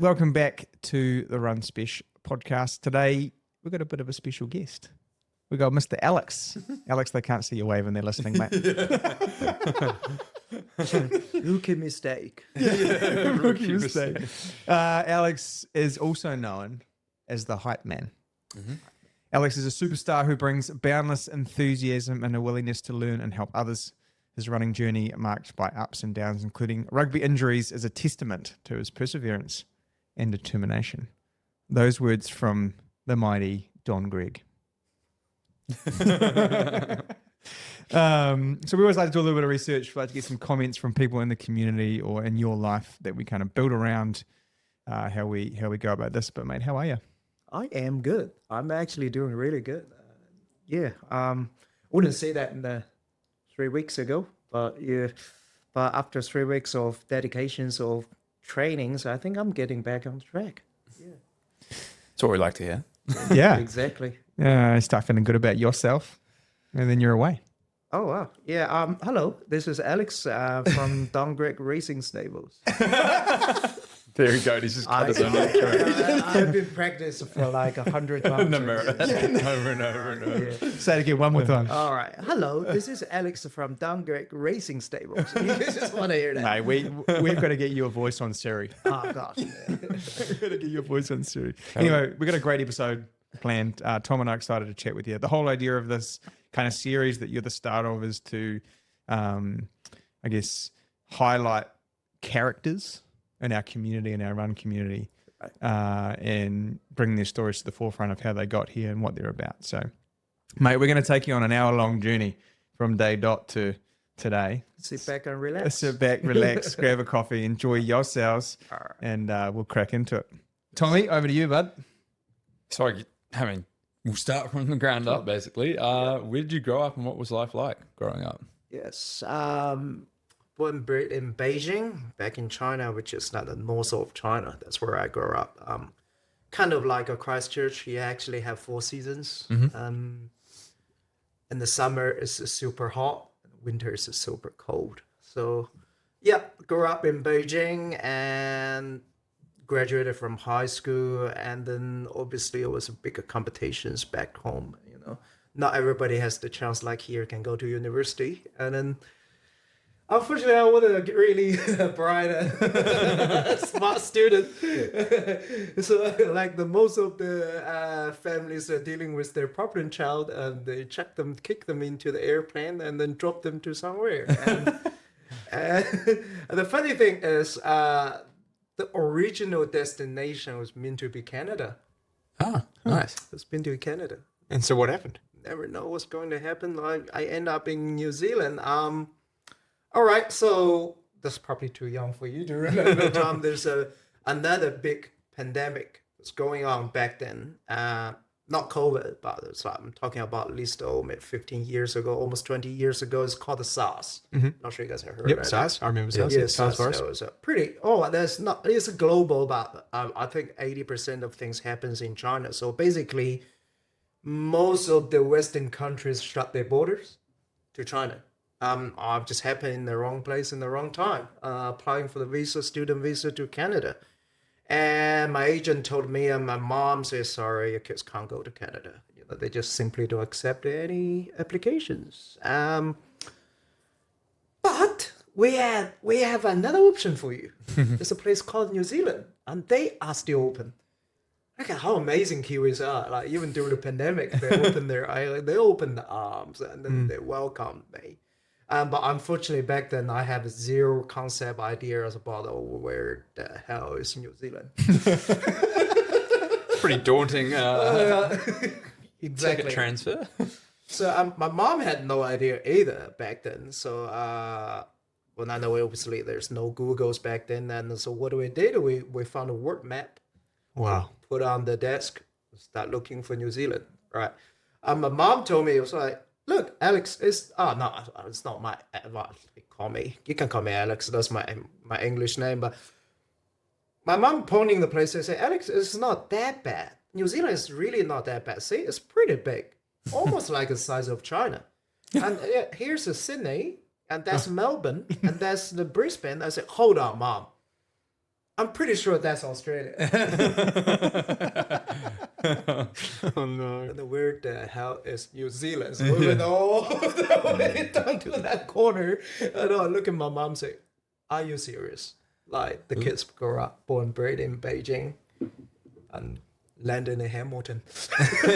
Welcome back to the Run Spesh podcast. Today, we've got a bit of a special guest. We've got Mr. Alex. Alex, they can't see you waving, they're listening, mate. Rookie mistake. Rookie mistake. Alex is also known as the Hype Man. Mm-hmm. Alex is a superstar who brings boundless enthusiasm and a willingness to learn and help others. His running journey, marked by ups and downs, including rugby injuries, is a testament to his perseverance and determination. Those words from the mighty Don Gregg. So we always like to do a little bit of research. We like to get some comments from people in the community or in your life that we kind of build around how we go about this. But mate, how are you? I am good. I'm actually doing really good. Wouldn't say that in the 3 weeks ago, but after 3 weeks of dedications of trainings, I think I'm getting back on track. Yeah, that's what we like to hear. Yeah, exactly. Start feeling good about yourself, and then you're away. Oh wow, yeah. Hello, this is Alex from Don Gregg Racing Stables. There you go. He's just cut his own intro. I've been practicing for like 100 times. Over and over. Yeah. Say it again one more time. All right. Hello, this is Alex from Don Gregg Racing Stables. You just want to hear that. No, we've got to get you a voice on Siri. Oh gosh. We've got to get you a voice on Siri. Anyway, we've got a great episode planned. Tom and I are excited to chat with you. The whole idea of this kind of series that you're the start of is to, I guess, highlight characters in our community, in our run community, and bring their stories to the forefront of how they got here and what they're about. So, mate, we're going to take you on an hour-long journey from day dot to today. Sit back and relax. Sit back, relax, grab a coffee, enjoy yourselves, and we'll crack into it. Tommy, over to you, bud. So, we'll start from the ground up, basically. Where did you grow up and what was life like growing up? Yes. Born and bred in Beijing, back in China, which is not the north of China. That's where I grew up. Kind of like a Christchurch. You actually have 4 seasons. Mm-hmm. In the summer, it's super hot. Winter is super cold. So, yeah, grew up in Beijing and graduated from high school. And then obviously it was bigger competitions back home. You know, not everybody has the chance like here can go to university. And then unfortunately, I wasn't a really bright, smart student. So, like most of the families are dealing with their problem child, and they kick them into the airplane, and then drop them to somewhere. And the funny thing is, the original destination was meant to be Canada. Ah, nice. It's been to Canada. And so what happened? Never know what's going to happen. Like I end up in New Zealand. All right, so that's probably too young for you to remember, Tom. There's another big pandemic that's going on back then. Not COVID, but I'm talking about at least 15 years ago, almost 20 years ago. It's called the SARS. Mm-hmm. Not sure you guys have heard of it. SARS. I remember SARS. Yeah, SARS was it's global, but I think 80% of things happens in China. So basically, most of the Western countries shut their borders to China. I've just happened in the wrong place in the wrong time, applying for the student visa to Canada. And my agent told me and my mom said, sorry, your kids can't go to Canada. You know, they just simply don't accept any applications. But we have another option for you. There's a place called New Zealand, and they are still open. Look at how amazing Kiwis are. Like even during the pandemic, they opened their island, they opened the arms, and then they welcomed me. But unfortunately, back then, I have zero concept ideas about where the hell is New Zealand. Pretty daunting. Exactly. Transfer. So my mom had no idea either back then. So I know obviously there's no Googles back then. And so what we did, we found a word map. Wow. Put on the desk, start looking for New Zealand. Right. My mom told me, it was like, look, Alex it's not my, you can call me Alex, that's my English name, but my mom pointing the place, I say, Alex, it's not that bad. New Zealand is really not that bad. See, it's pretty big, almost like the size of China. And here's the Sydney, and that's Melbourne, and that's the Brisbane. I said, hold on, Mom. I'm pretty sure that's Australia. Oh no. And where the hell is New Zealand? So we went all the way down to that corner. And I look at my mom and say, are you serious? Like the kids grow up, born bred in Beijing and landed in Hamilton. I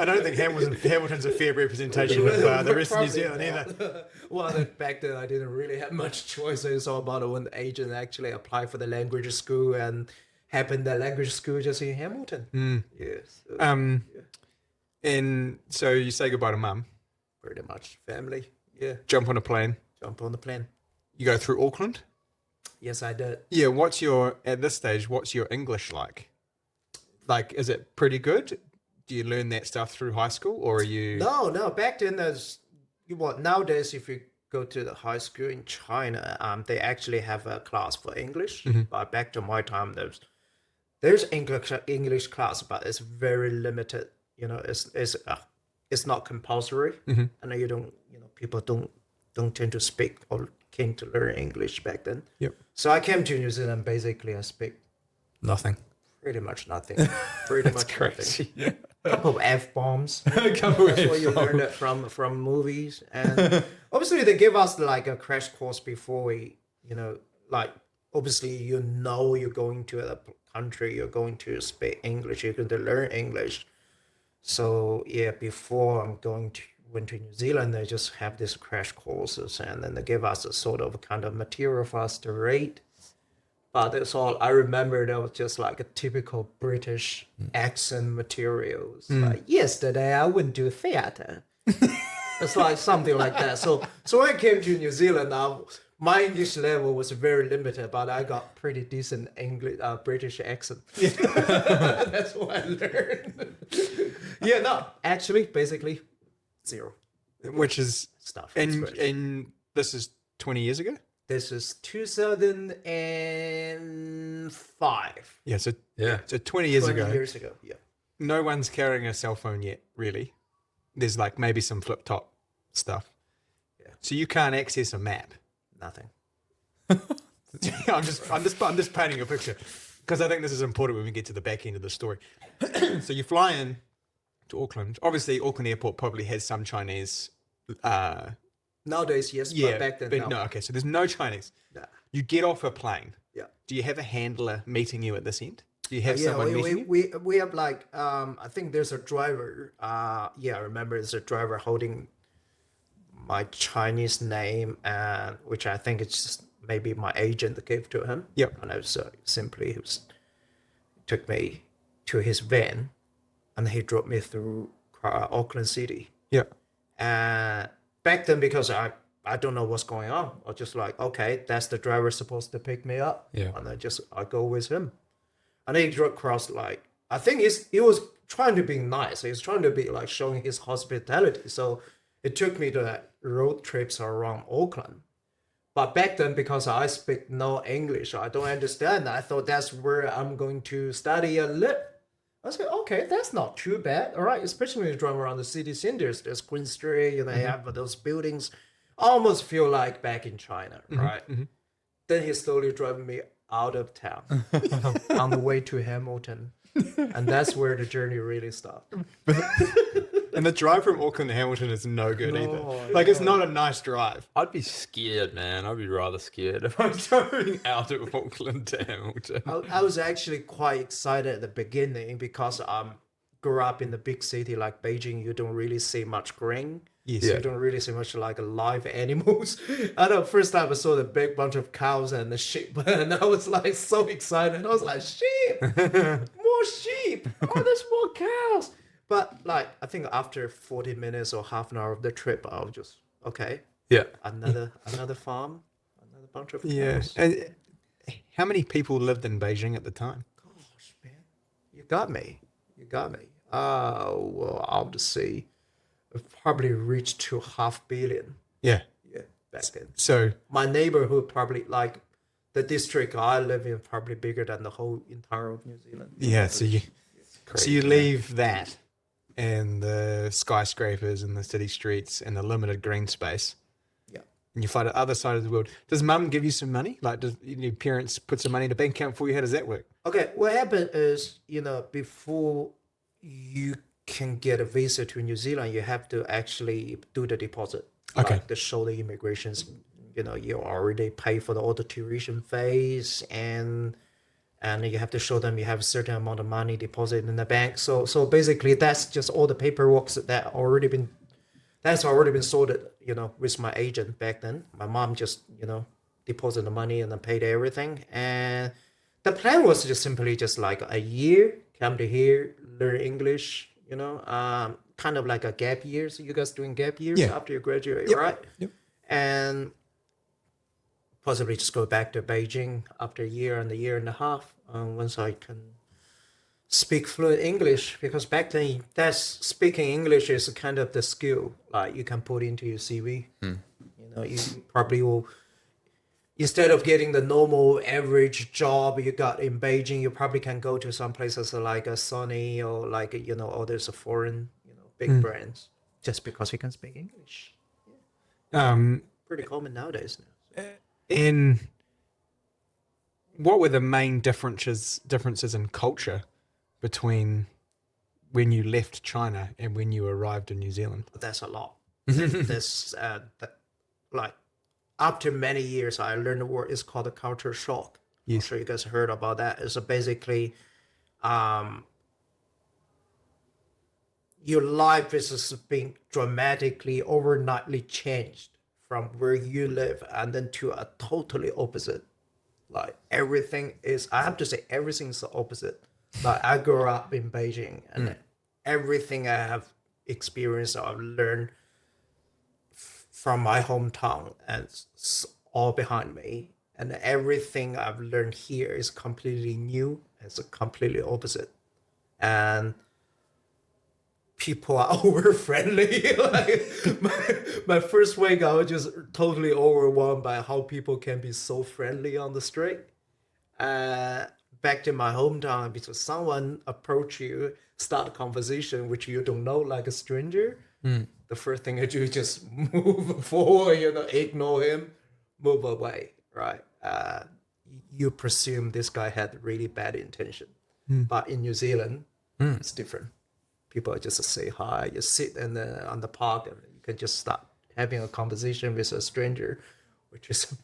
don't think Hamilton's a fair representation of the rest of New Zealand either. Well, then back then I didn't really have much choice. It's all about when the agent actually applied for the language school and happened that language school just in Hamilton. Yes. And so you say goodbye to mum. Pretty much family. Yeah. Jump on a plane. Jump on the plane. You go through Auckland. Yes, I did. Yeah. What's your English like? Like, is it pretty good? Do you learn that stuff through high school, or are you? No. Back then, nowadays, if you go to the high school in China, they actually have a class for English. But back to my time, there's English class, but it's very limited. You know, it's not compulsory, and people don't tend to speak or came to learn English back then. Yep. So I came to New Zealand. Basically, I speak Nothing. pretty much nothing. Pretty much Crazy. nothing. A couple of F-bombs. A couple of That's where you learn it from movies. And obviously they give us like a crash course before we, like obviously you're going to a country, you're going to speak English, you're going to learn English. So yeah, before went to New Zealand, they just have these crash courses and then they give us a sort of kind of material for us to read. But that's all I remember. That was just like a typical British accent materials. Like yesterday I went to theater. It's like something like that. So when I came to New Zealand, my English level was very limited, but I got pretty decent English British accent. That's what I learned. Yeah, no, actually, basically, zero. Which is Stuff. and this is 20 years ago. This is 2005. Yeah. So 20 20 ago. years ago. Yeah. No one's carrying a cell phone yet, really. There's like maybe some flip top stuff. Yeah. So you can't access a map. Nothing. I'm just painting a picture because I think this is important when we get to the back end of the story. So you fly in to Auckland. Obviously, Auckland Airport probably has some Chinese. Nowadays, yes, but back then, no. No. Okay, so there's no Chinese. Nah. You get off a plane. Yeah. Do you have a handler meeting you at this end? Do you have someone meeting you? we have like I think there's a driver. I remember there's a driver holding my Chinese name, and which I think it's just maybe my agent that gave to him. Yep. And I was he took me to his van, and he drove me through Auckland City. Yeah. And back then, because I don't know what's going on, I was just like, okay, that's the driver supposed to pick me up. Yeah. And I go with him. And he drove across I think he was trying to be nice. He was trying to be like showing his hospitality. So it took me to road trips around Auckland. But back then, because I speak no English, I don't understand. I thought that's where I'm going to study and live. I said, okay, that's not too bad. All right, especially when you drive around the city centers. There's Queen Street, you have those buildings. Almost feel like back in China, right? Then he slowly drove me out of town on the way to Hamilton. And that's where the journey really started. And the drive from Auckland to Hamilton is no good either. Like, it's not a nice drive. I'd be scared, man. I'd be rather scared if I'm driving out of Auckland to Hamilton. I was actually quite excited at the beginning because I grew up in the big city like Beijing. You don't really see much green. Yes. You don't really see much like live animals. I know first time I saw the big bunch of cows and the sheep, and I was like so excited. I was like, sheep, more sheep. Oh, there's more cows. But like, I think after 40 minutes or half an hour of the trip, I was just, okay. Yeah. Another farm, another bunch of cows. Yeah. And how many people lived in Beijing at the time? Gosh, man. You got me. Well, I'll just say it probably reached to 500 million. Yeah. Yeah, back then. So My neighborhood probably like the district I live in probably bigger than the whole entire of New Zealand. yeah, so you Crazy, leave that and the skyscrapers and the city streets and the limited green space. Yeah. and you fly to the other side of the world. Does mum give you some money? Like, does your parents put some money in a bank account for you? How does that work? Okay, what happened is, before you can get a visa to New Zealand, you have to actually do the deposit. Okay. Like to show the immigrations, you already pay for all the tuition fees, and you have to show them you have a certain amount of money deposited in the bank. So basically that's just all the paperwork that's already been sorted, with my agent back then. My mom just, deposited the money and then paid everything. And the plan was just simply just like a year, come to here, learn English, kind of like a gap year. So you guys doing gap years Yeah. after you graduate, Yep. right? Yep. And possibly just go back to Beijing after a year and a half, once I can speak fluent English, because back then speaking English is kind of the skill like you can put into your CV. You probably will, instead of getting the normal average job you got in Beijing, you probably can go to some places like a Sony or like or there's a foreign big brands, just because you can speak English. Pretty common nowadays now. And what were the main differences in culture between when you left China and when you arrived in New Zealand? That's a lot. This like after many years, I learned a word. It's called a culture shock. I'm Yes. sure you guys heard about that. It's basically, your life is just being dramatically, overnightly changed from where you live and then to a totally opposite. Like everything is, I have to say, everything's the opposite. Like I grew up in Beijing, and everything I have experienced or I've learned from my hometown, and it's all behind me. And everything I've learned here is completely new. It's completely opposite. And people are over friendly. Like my first week, I was just totally overwhelmed by how people can be so friendly on the street. Back to my hometown, because someone approach you, start a conversation which you don't know, like a stranger. The first thing you do is just move forward, ignore him, move away, right? You presume this guy had really bad intention. But in New Zealand, it's different. People just say hi, you sit on the park and you can just start having a conversation with a stranger, which is a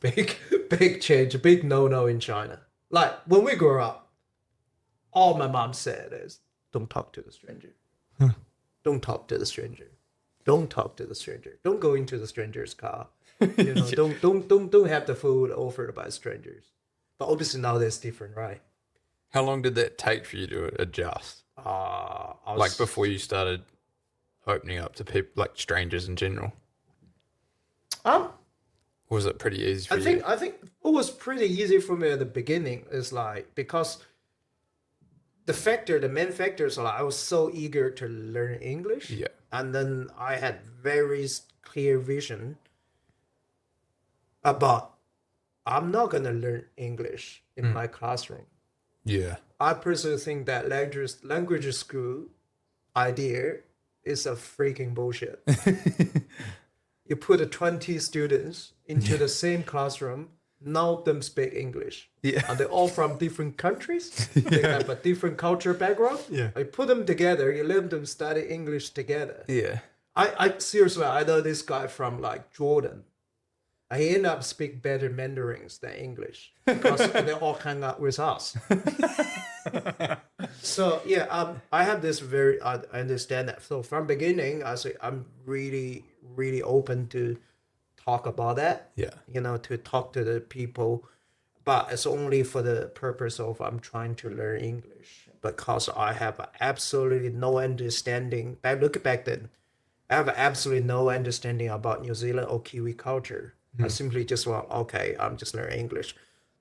big change, a big no-no in China. Like when we grew up, all my mom said is, don't talk to the stranger. Don't talk to the stranger. Don't talk to the stranger. Don't go into the stranger's car. Don't have the food offered by strangers. But obviously now that's different, right? How long did that take for you to adjust? Like before you started opening up to people, like strangers in general? Or was it pretty easy for you? I think it was pretty easy for me at the beginning. It's like, because the main factor is like I was so eager to learn English. Yeah. And then I had very clear vision about I'm not going to learn English in my classroom. Yeah. I personally think that language school idea is a freaking bullshit. You put 20 students into the same classroom, none of them speak English. Yeah. And they're all from different countries. They have a different culture background. Yeah. You put them together, you let them study English together. Yeah. I seriously, I know this guy from like Jordan. He ended up speaking better Mandarins than English because they all hang out with us. So yeah, I have this I understand that. So from beginning, I say I'm really, really open to talk about that. Yeah. To talk to the people, but it's only for the purpose of I'm trying to learn English, because I have absolutely no understanding. Back then, I have absolutely no understanding about New Zealand or Kiwi culture. I simply just okay, I'm just learning English.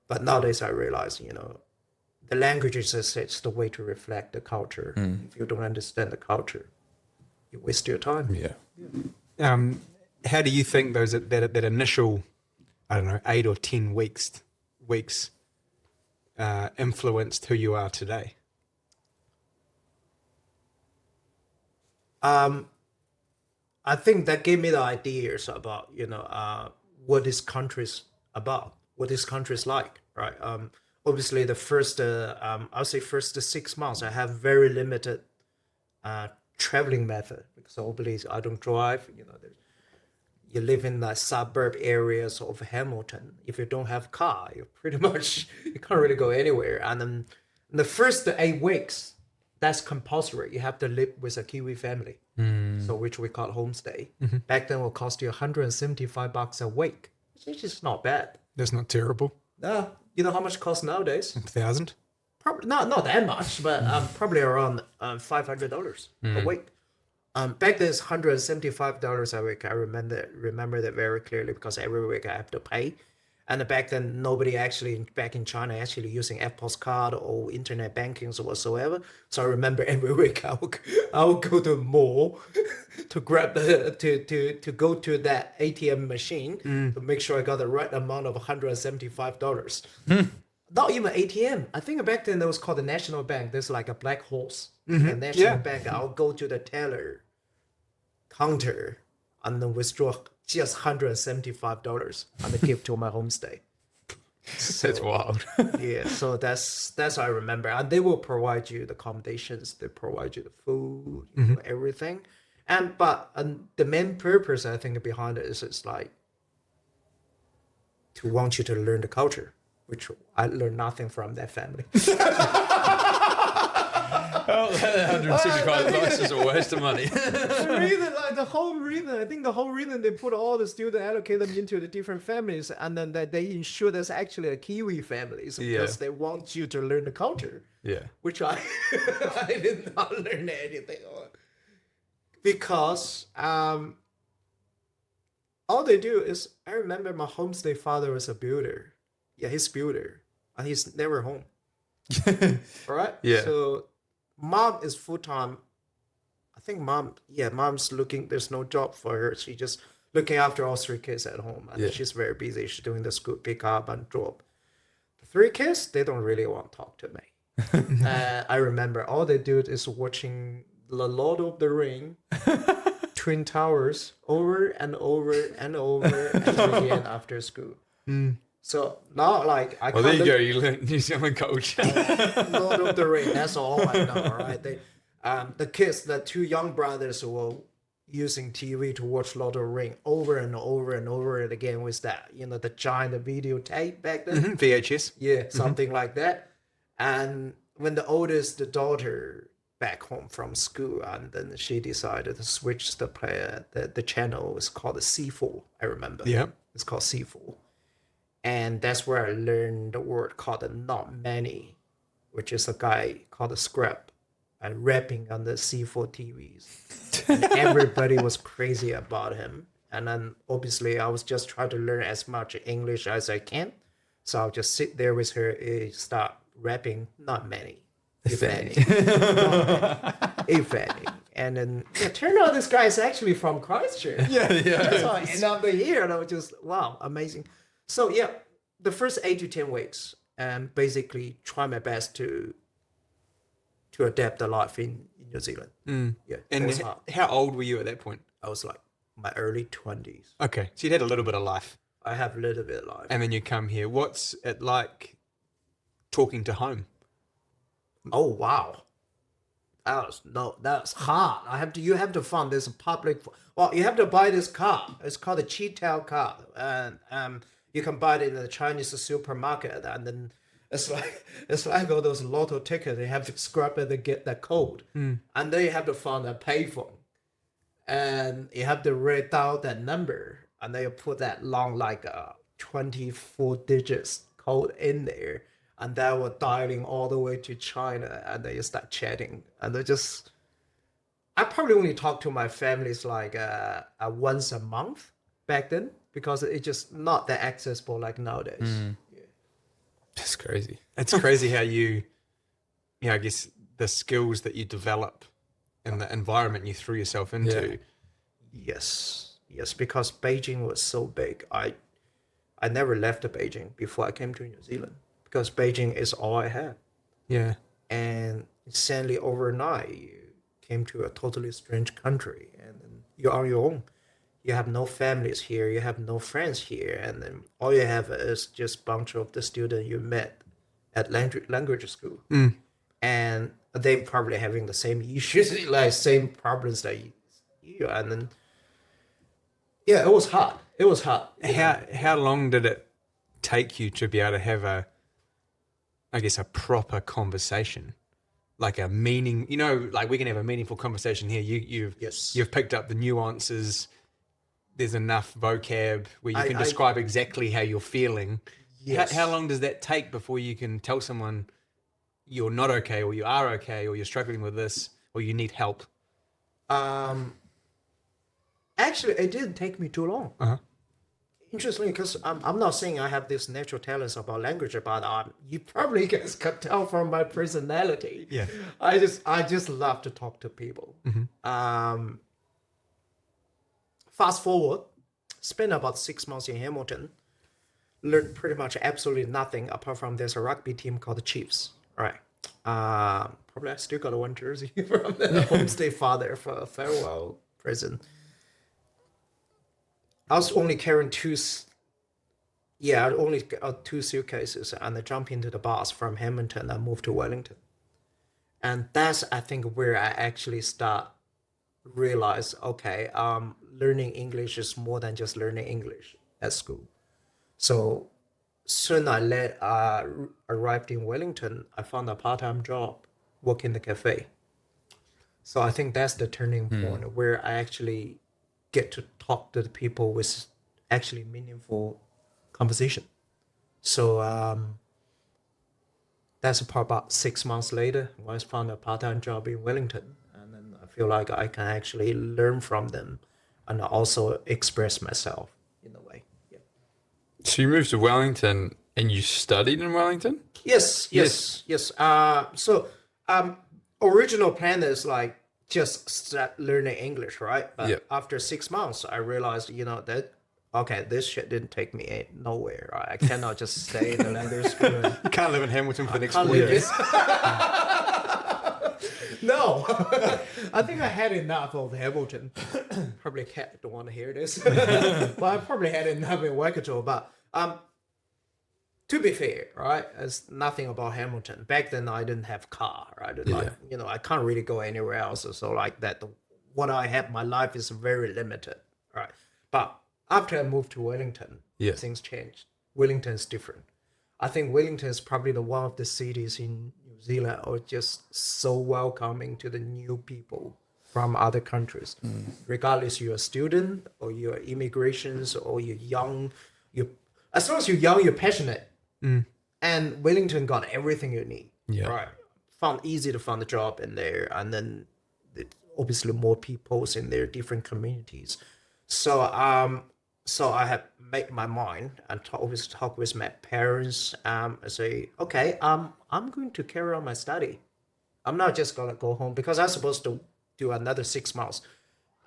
But nowadays I realize, the language is just the way to reflect the culture. If you don't understand the culture, you waste your time. Yeah. How do you think that initial, 8 or 10 weeks influenced who you are today? I think that gave me the ideas about, what this country's about, what this country's like, right? Obviously the first, I'll say first 6 months, I have very limited traveling method because obviously I don't drive. You live in the suburb areas of Hamilton. If you don't have car, you pretty much you can't really go anywhere. And then the first 8 weeks, that's compulsory. You have to live with a Kiwi family, so which we call homestay. Back then, it will cost you $175 a week, which is not bad. That's not terrible. You know how much it costs nowadays? 1,000. Probably not that much, but probably around $500 a week. Back then it's $175 a week. I remember that very clearly because every week I have to pay. And back then nobody actually back in China actually using Apple's card or internet banking or whatsoever. So I remember every week I would go to the mall to grab to go to that ATM machine to make sure I got the right amount of $175. Not even ATM. I think back then that was called the National Bank. There's like a black horse. The National Bank. I'll go to the teller counter and then withdraw just $175 and then give to my homestay. That's wild. Yeah, so that's I remember. And they will provide you the accommodations, they provide you the food, everything. But the main purpose I think behind it is it's like to want you to learn the culture, which I learned nothing from that family. $165 is a waste of money. The whole reason they put all the students, allocate them into the different families, and then that they ensure there's actually a Kiwi families because they want you to learn the culture. Yeah. Which I did not learn anything on. Because all they do is, I remember my homestay father was a builder. Yeah, he's a builder. And he's never home. All right? Yeah. So mom is full-time. I think mom's looking, there's no job for her. She's just looking after all 3 kids at home. And she's very busy. She's doing the school pick up and drop. The 3 kids, they don't really want to talk to me. I remember all they do is watching The Lord of the Ring, Twin Towers, over and over and over and again after school. So now, like, I there you go. You learn New Zealand culture. Lord of the Ring. That's all I know, right? The kids, the 2 young brothers, were using TV to watch Lord of the Ring over and over and over and again with that, the giant videotape back then. VHS. Yeah, something like that. And when the oldest daughter back home from school, and then she decided to switch the player, the channel is called the C4. I remember. Yeah, it's called C4. And that's where I learned the word called not many, which is a guy called a scrap, and rapping on the C4 TVs. And everybody was crazy about him. And then obviously I was just trying to learn as much English as I can. So I'll just sit there with her, start rapping, not many. If any. If any. And then turned out this guy is actually from Christchurch. That's how I ended up here. And I was just, wow, amazing. So the first 8 to 10 weeks, basically try my best to adapt a life in New Zealand. Yeah. And how old were you at that point? I was like my early 20s. Okay, so you'd had a little bit of life. I have a little bit of life. And then you come here. What's it like talking to home? Oh wow, that's hard. You have to find this public. Well, you have to buy this card. It's called a Cheetail card, and you can buy it in the Chinese supermarket, and then it's like all those lotto tickets. They have to scrap it to get that code, and then you have to find a payphone, and you have to write down that number, and then you put that long 24 digits code in there. And they were dialing all the way to China, and they start chatting. And I probably only talked to my families once a month back then, because it's just not that accessible like nowadays. Yeah. That's crazy. It's crazy how I guess the skills that you develop and the environment you threw yourself into. Yeah. Yes, because Beijing was so big. I never left Beijing before I came to New Zealand. Because Beijing is all I had. Yeah. And suddenly overnight, you came to a totally strange country and then you're on your own. You have no families here. You have no friends here, and then all you have is just bunch of the students you met at language school, and they probably having the same issues, like same problems that you. And then, yeah, it was hard. It was hard. How long did it take you to be able to have a proper conversation? Like a meaning, like we can have a meaningful conversation here. You've picked up the nuances. There's enough vocab where you can describe exactly how you're feeling. Yes. How long does that take before you can tell someone you're not okay, or you are okay, or you're struggling with this, or you need help? Actually, it didn't take me too long. Interestingly, because I'm not saying I have this natural talents about language, but you probably guys can tell from my personality. Yeah, I just love to talk to people. Fast forward, spent about 6 months in Hamilton, learned pretty much absolutely nothing apart from there's a rugby team called the Chiefs. Right. Probably I still got one jersey from the homestay father for a farewell present. I was only carrying two suitcases, and I jumped into the bus from Hamilton and moved to Wellington. And that's, I think, where I actually realize, okay, learning English is more than just learning English at school. So soon I arrived in Wellington, I found a part-time job working in the cafe. So I think that's the turning point where I actually get to talk to the people with actually meaningful conversation. So that's about 6 months later when I found a part-time job in Wellington. And then I feel like I can actually learn from them and also express myself in a way. Yeah. So you moved to Wellington and you studied in Wellington? Yes. So original plan is like just start learning English, right? But after 6 months, I realized, that, okay, this shit didn't take me nowhere. Right? I cannot just stay in the language school. You can't live in Hamilton for the next 4 years. No, I think I had enough of Hamilton. Probably Kat don't want to hear this, but I probably had enough in Waikato. But to be fair, right, it's nothing about Hamilton. Back then, I didn't have car, right? I can't really go anywhere else. So like that, what I have, my life is very limited, right? But after I moved to Wellington, things changed. Wellington is different. I think Wellington is probably one of the cities in New Zealand are just so welcoming to the new people from other countries. Regardless you're a student or you're immigrations or you're young, as long as you're young, you're passionate. And Wellington got everything you need. Yeah. Right. Found easy to find a job in there, and then obviously more people in their different communities. So I have made my mind and always talk with my parents. I say, okay, I'm going to carry on my study. I'm not just gonna go home because I'm supposed to do another 6 months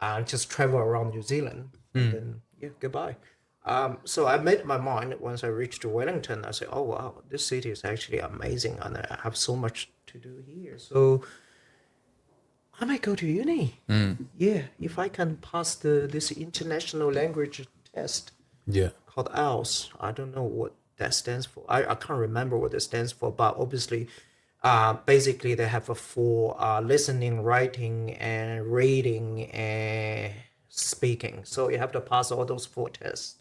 and just travel around New Zealand. And then goodbye. So I made my mind once I reached Wellington. I said, oh wow, this city is actually amazing, and I have so much to do here. So I might go to uni. Yeah, if I can pass this international language test. Yeah. Called IELTS. I don't know what that stands for. I can't remember what it stands for, but obviously, basically they have a full listening, writing, and reading and speaking. So you have to pass all those 4 tests.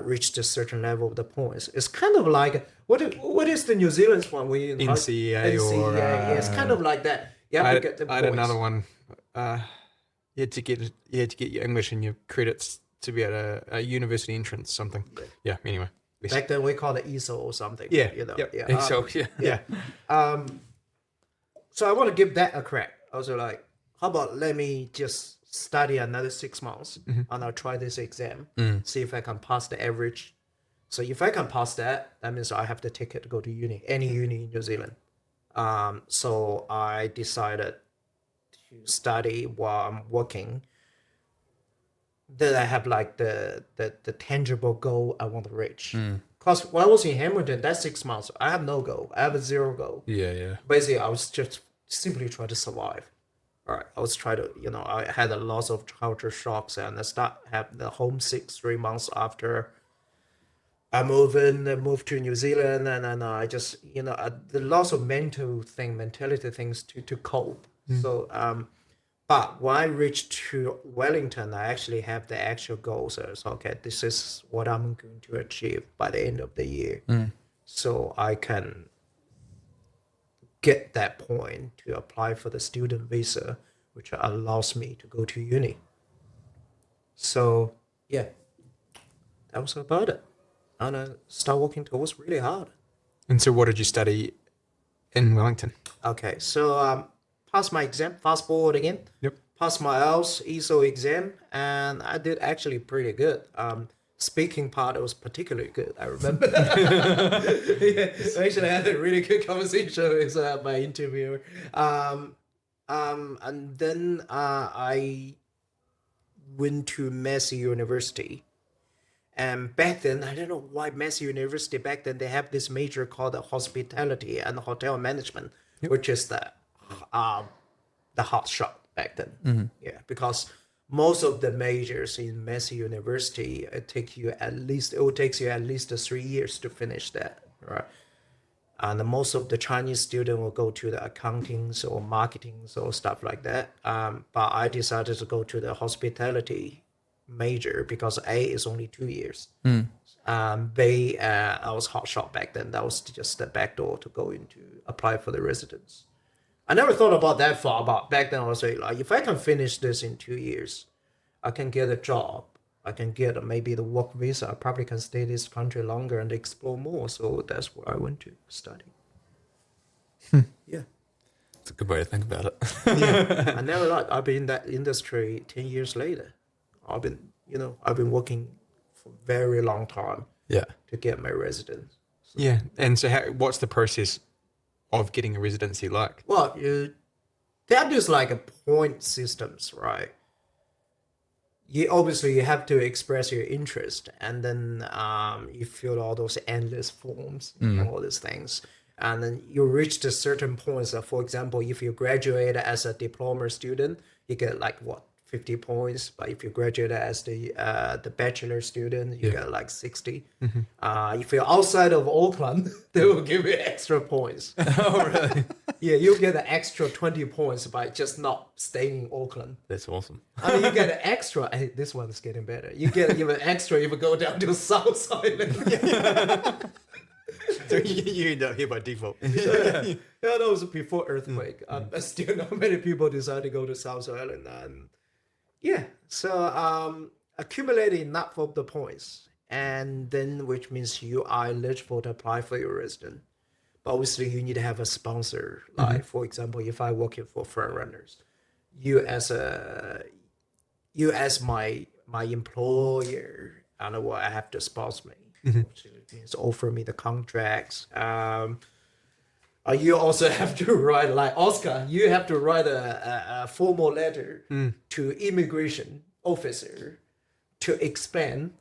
Reached a certain level of the points. It's kind of like what is the New Zealand one? NCEA or it's kind of like that. You have to get the points. I had another one. You had to get your English and your credits to be at a university entrance, something. Yeah. Anyway, back then we called it ESO or something. Yeah. ESO. So I want to give that a crack. I was like, how about let me just study another 6 months and I'll try this exam, see if I can pass the average. So if I can pass that means I have the ticket to go to uni, any uni in New Zealand. So I decided to study while I'm working. Then I have like the tangible goal I want to reach. Because when I was in Hamilton, that's 6 months. I have no goal. I have a 0 goal. Yeah. Basically, I was just simply trying to survive. Right. I was trying to, I had a lot of culture shocks, and I start have the homesick 3 months after I moved to New Zealand, and then I just, the lots of mentality things to cope. So, but when I reached to Wellington, I actually have the actual goals. So it's okay, this is what I'm going to achieve by the end of the year. So I can get that point to apply for the student visa, which allows me to go to uni. So yeah, that was about it. And I start working towards really hard. And so what did you study in Wellington? Okay, so passed my exam, fast forward again. Yep. Passed my IELTS, ESO exam, and I did actually pretty good. Speaking part was particularly good, I remember. Yeah, actually, I had a really good conversation with my interviewer. And then I went to Massey University. And back then, I don't know why Massey University, back then, they have this major called hospitality and hotel management, which is the hot shot back then. Yeah, because most of the majors in Massey University, it will take you at least 3 years to finish that, right? And most of the Chinese student will go to the accountings or marketings or stuff like that. But I decided to go to the hospitality major because A is only 2 years. B, I was hot shot back then. That was just the back door to go into apply for the residence. I never thought about that far, but back then I was like, if I can finish this in 2 years, I can get a job. I can get maybe the work visa. I probably can stay in this country longer and explore more. So that's where I went to study. Yeah. It's a good way to think about it. Yeah. I never like I've been in that industry 10 years later. I've been working for a very long time to get my residence. So. Yeah. And so what's the process of getting a residency like? Well, they have this like a point systems, right? You have to express your interest, and then you fill all those endless forms and all these things. And then you reach to certain points. For example, if you graduate as a diploma student, you get 50 points. But if you graduate as the bachelor student, you get 60. If you're outside of Auckland, they will give you extra points. Oh, really? Yeah, you get an extra 20 points by just not staying in Auckland. That's awesome. I mean, you get an extra. Hey, this one's getting better. You get even extra if you go down to South Island. So you end up here by default. Yeah, that was before earthquake. Still not many people decide to go to South Island. And yeah, so accumulating enough of the points, and then which means you are eligible to apply for your residence. But obviously, you need to have a sponsor. Like, for example, if I working for front runners, you as my employer, I know what I have to sponsor me, which means offer me the contracts. You also have to write, like Oska, you have to write a formal letter to immigration officer to explain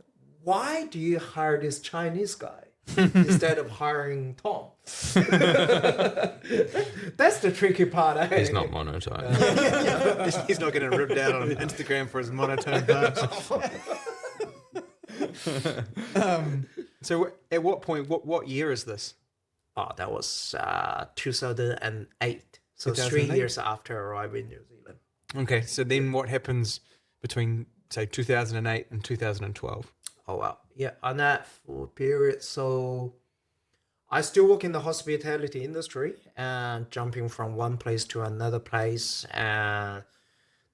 why do you hire this Chinese guy instead of hiring Tom. That's the tricky part. He's not monotone. He's not getting ripped out on Instagram for his monotone vibes. So at what point, what year is this? Oh, that was 2008. So 3 2008? years after arriving in New Zealand. Okay, so then what happens between, say, 2008 and 2012? Oh, wow. Yeah, on that full period. So I still work in the hospitality industry and jumping from one place to another place. And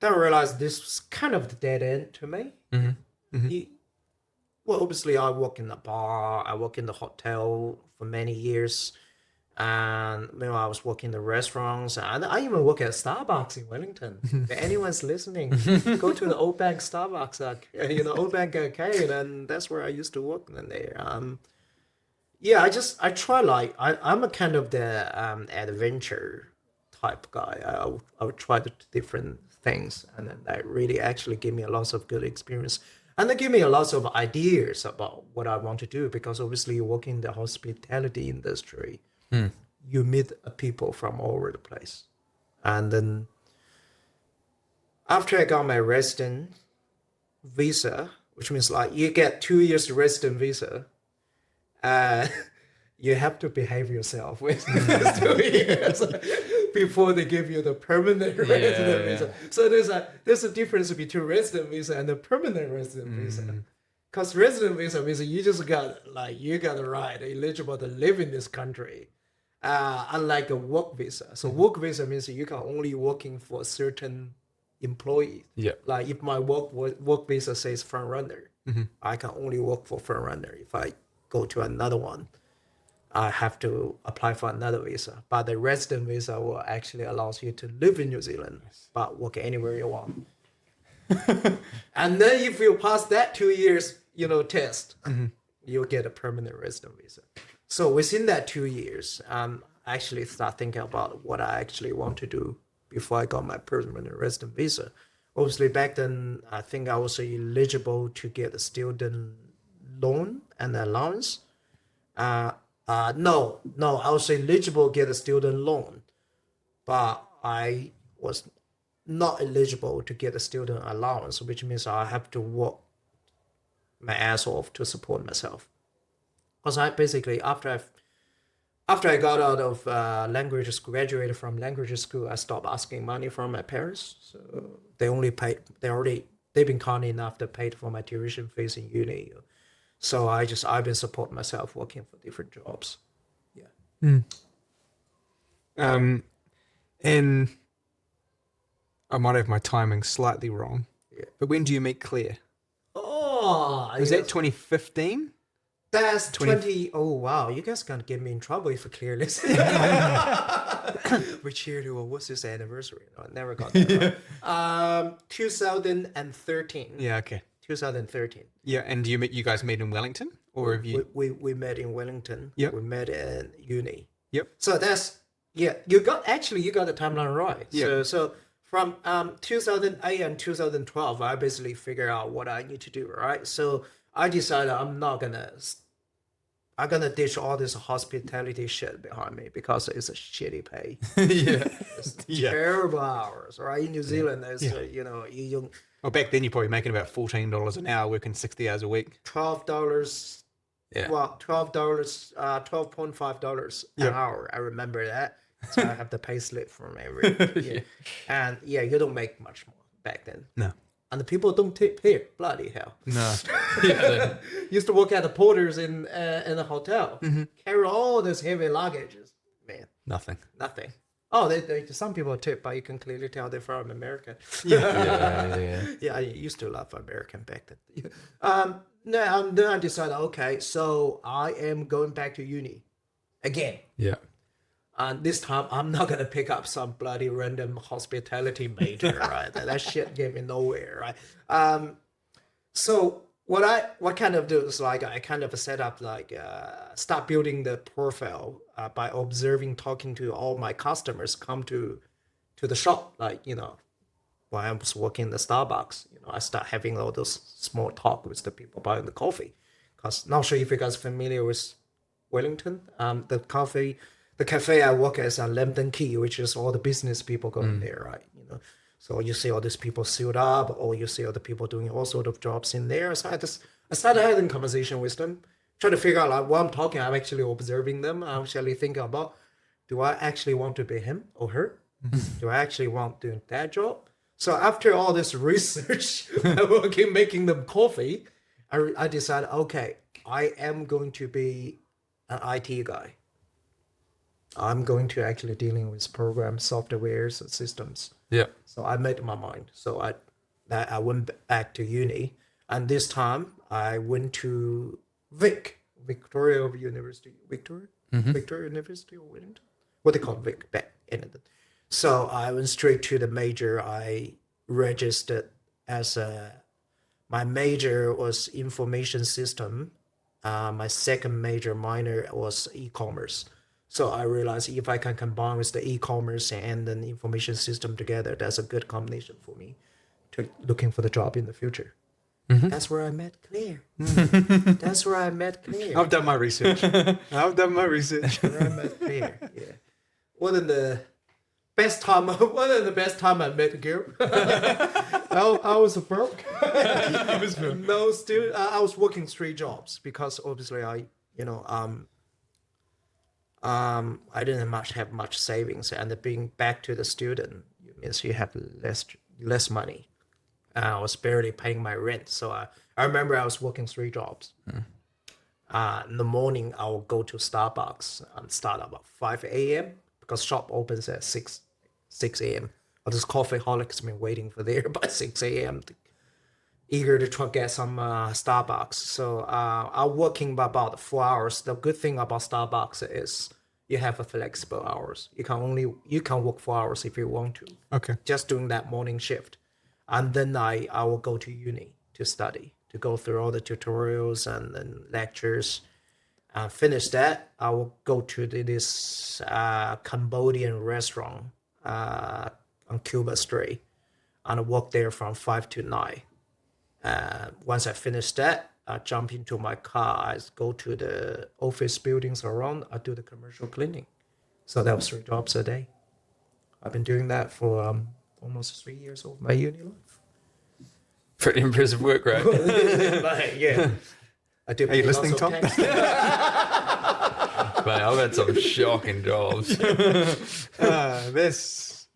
then I realized this was kind of the dead end to me. Well, obviously, I work in the bar. I work in the hotel for many years. And I was working in the restaurants. And I even work at Starbucks in Wellington. If anyone's listening, go to the Old Bank Starbucks, Old Bank Arcade. And that's where I used to work in there. I try I'm a kind of the adventure type guy. I would try the different things. And then that really actually gave me a lot of good experience. And they give me a lot of ideas about what I want to do, because obviously you work in the hospitality industry. You meet people from all over the place. And then after I got my resident visa, which means like you get 2 years resident visa, you have to behave yourself with 2 years before they give you the permanent resident visa. So there's a difference between resident visa and the permanent resident visa. Because resident visa means you just got the right, eligible to live in this country. Unlike a work visa. So work visa means you can only working for certain employees. Yeah. Like if my work visa says front runner, I can only work for front runner. If I go to another one, I have to apply for another visa. But the resident visa will actually allows you to live in New Zealand, but work anywhere you want. And then if you pass that 2 years, test, you'll get a permanent resident visa. So within that 2 years, I actually start thinking about what I actually want to do before I got my permanent resident visa. Obviously, back then, I think I was eligible to get a student loan and allowance. No, I was eligible to get a student loan, but I was not eligible to get a student allowance, which means I have to work my ass off to support myself. Because I basically, after I got out of language school, graduated from language school, I stopped asking money from my parents. So they've been kind enough to pay for my tuition fees in uni. So I've been supporting myself working for different jobs. Yeah. And I might have my timing slightly wrong. Yeah. But when do you meet Claire? Oh, Was that 2015? That's 20. Oh, wow. You guys going to get me in trouble if I clear this. Which year what's this anniversary? No, I never got that right. 2013. Yeah, okay. 2013. Yeah, and you guys met in Wellington? Or have you? We met in Wellington. Yep. We met in uni. Yep. So that's, you got the timeline right. Yeah. So from 2008 and 2012, I basically figured out what I need to do, right? So I decided I'm gonna ditch all this hospitality shit behind me because it's a shitty pay. It's terrible hours, right? In New Zealand, there's you Well, back then you're probably making about $14 an hour, working 60 hours a week. $12. Yeah. Well, $12.5 an hour. I remember that. So I have the pay slip from every year. And you don't make much more back then. No. And the people don't tip here. Bloody hell. No. Used to work at the porters in a hotel. Carry all those heavy luggages. Man, Nothing. nothing. Oh, some people tip, but you can clearly tell they're from America. Yeah. I used to love American back then. Then I decided, okay, so I am going back to uni again. Yeah. And this time, I'm not going to pick up some bloody random hospitality major, right? That shit gave me nowhere, right? So what kind of do is like, I kind of set up start building the profile by observing, talking to all my customers come to the shop. While I was working in the Starbucks, I start having all those small talk with the people buying the coffee. Because not sure if you guys are familiar with Wellington, the cafe I work at is on Lambton Key, which is all the business people going there, right? So you see all these people suit up, or you see other people doing all sorts of jobs in there. So I started having conversation with them, trying to figure out while I'm talking, I'm actually observing them. I'm actually thinking about, do I actually want to be him or her? Do I actually want to do that job? So after all this research, making them coffee, I decided, okay, I am going to be an IT guy. I'm going to actually dealing with programs, softwares, and systems. Yeah. So I made my mind. So I went back to uni, and this time I went to Victoria University of Wellington. What they call Vic back in it. So I went straight to the major. I registered as my major was information system. My second major minor was e-commerce. So I realized if I can combine with the e-commerce and the information system together, that's a good combination for me to looking for the job in the future. That's where I met Claire. That's where I met Claire. I've done my research. Where I met Claire. Yeah. best time, one of the best time I met Gil. I was broke. No, still, I was working 3 jobs because obviously I didn't have much savings, and being back to the student means you have less money. I was barely paying my rent, so I remember I was working 3 jobs. In the morning, I will go to Starbucks and start about 5 a.m. because shop opens at 6 a.m. All these coffee holics been waiting for there by 6 a.m. Eager to try to get some Starbucks. So I'm working by about 4 hours. The good thing about Starbucks is you have a flexible hours. You can work 4 hours if you want to. Okay. Just doing that morning shift. And then I will go to uni to study, to go through all the tutorials and then lectures. Finish that, I will go to this Cambodian restaurant on Cuba Street, and I work there from 5 to 9. Once I finish that, I jump into my car. I go to the office buildings around. I do the commercial cleaning. So that was 3 jobs a day. I've been doing that for almost 3 years of my uni life. Pretty impressive work, right? Yeah. I do. Are you listening, Tom? Man, I've had some shocking jobs. That's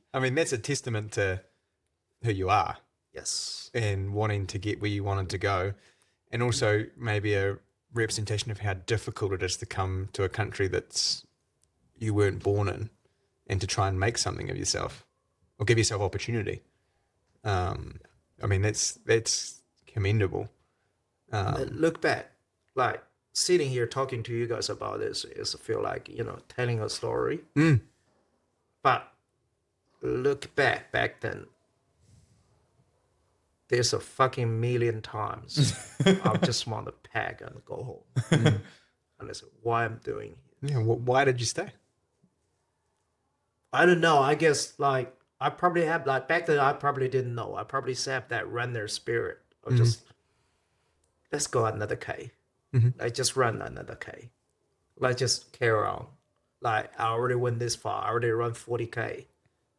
a testament to who you are. Yes. And wanting to get where you wanted to go. And also maybe a representation of how difficult it is to come to a country that's you weren't born in and to try and make something of yourself or give yourself opportunity. That's commendable. Look back, like sitting here talking to you guys about this is feel like, telling a story. But look back then, there's a fucking million times I just want to pack and go home. And I said, why I'm doing it? Yeah. Why did you stay? I don't know. I guess like I probably have like back then I probably didn't know. I probably have that runner spirit of just let's go another K. Like just run another K. Like just carry on. Like I already went this far. I already run 40K.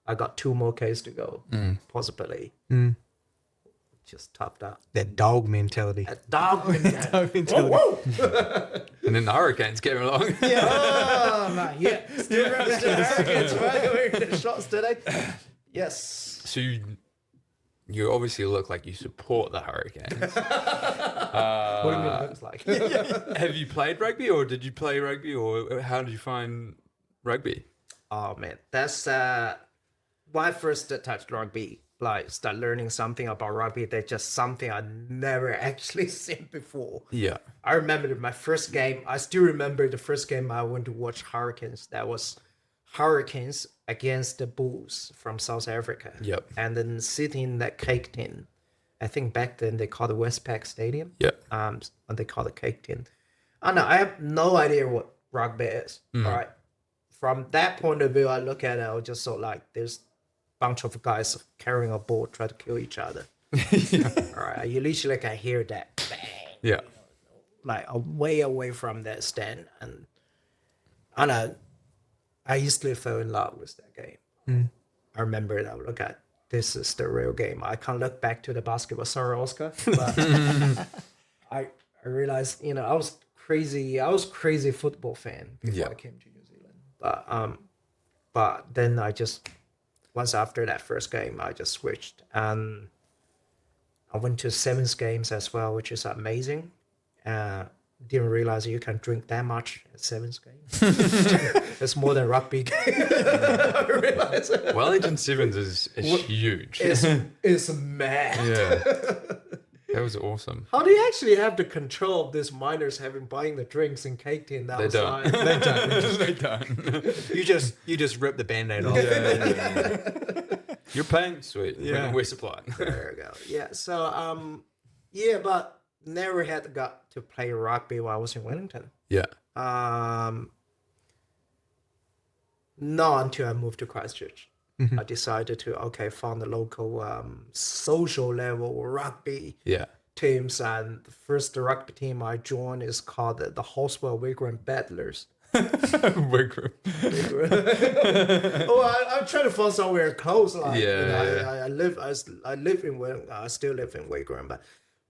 I got 2 more Ks to go, possibly. Just topped up. That dog mentality. That dog mentality. Whoa. And then the hurricanes came along. Oh, man. Yeah. Still remember the Hurricanes, right? We're in the shots today. Yes. So you obviously look like you support the Hurricanes. What do you mean it looks like? Have you played rugby, or did you play rugby, or how did you find rugby? Oh, man. That's when I first touched rugby. Like start learning something about rugby. That's just something I never actually seen before. Yeah. I remember my first game. I still remember the first game I went to watch Hurricanes. That was Hurricanes against the Bulls from South Africa. Yep. And then sitting in that cake tin. I think back then they called it Westpac Stadium. Yeah. And they call it cake tin. I know I have no idea what rugby is. All right. From that point of view, I look at it. I was just so like there's bunch of guys carrying a ball try to kill each other. All right, you literally can hear that bang. Yeah. Like way away from that stand, and I instantly fell in love with that game. I remember that. Look at this is the real game. I can't look back to the basketball. Sorry, Oska, but I realized I was crazy. I was crazy football fan before I came to New Zealand. But then I just. Once after that first game, I just switched. And I went to 7 games as well, which is amazing. Didn't realize you can drink that much at 7 games. It's more than rugby game. I realized. Wellington Sevens is huge. It's mad. Yeah. That was awesome. How do you actually have the control of these miners buying the drinks and cake tin outside? They don't. You just rip the Band-Aid off. Yeah. You're paying? Sweet. Yeah. We're supplying. There we go. Yeah. So but never got to play rugby while I was in Wellington. Yeah. Not until I moved to Christchurch. I decided to found the local social level rugby teams, and the first rugby team I joined is called the Hoswell Vagrant Battlers. Weight room. Oh, I'm trying to find somewhere close. Like, Yeah. I still live in Wellington, but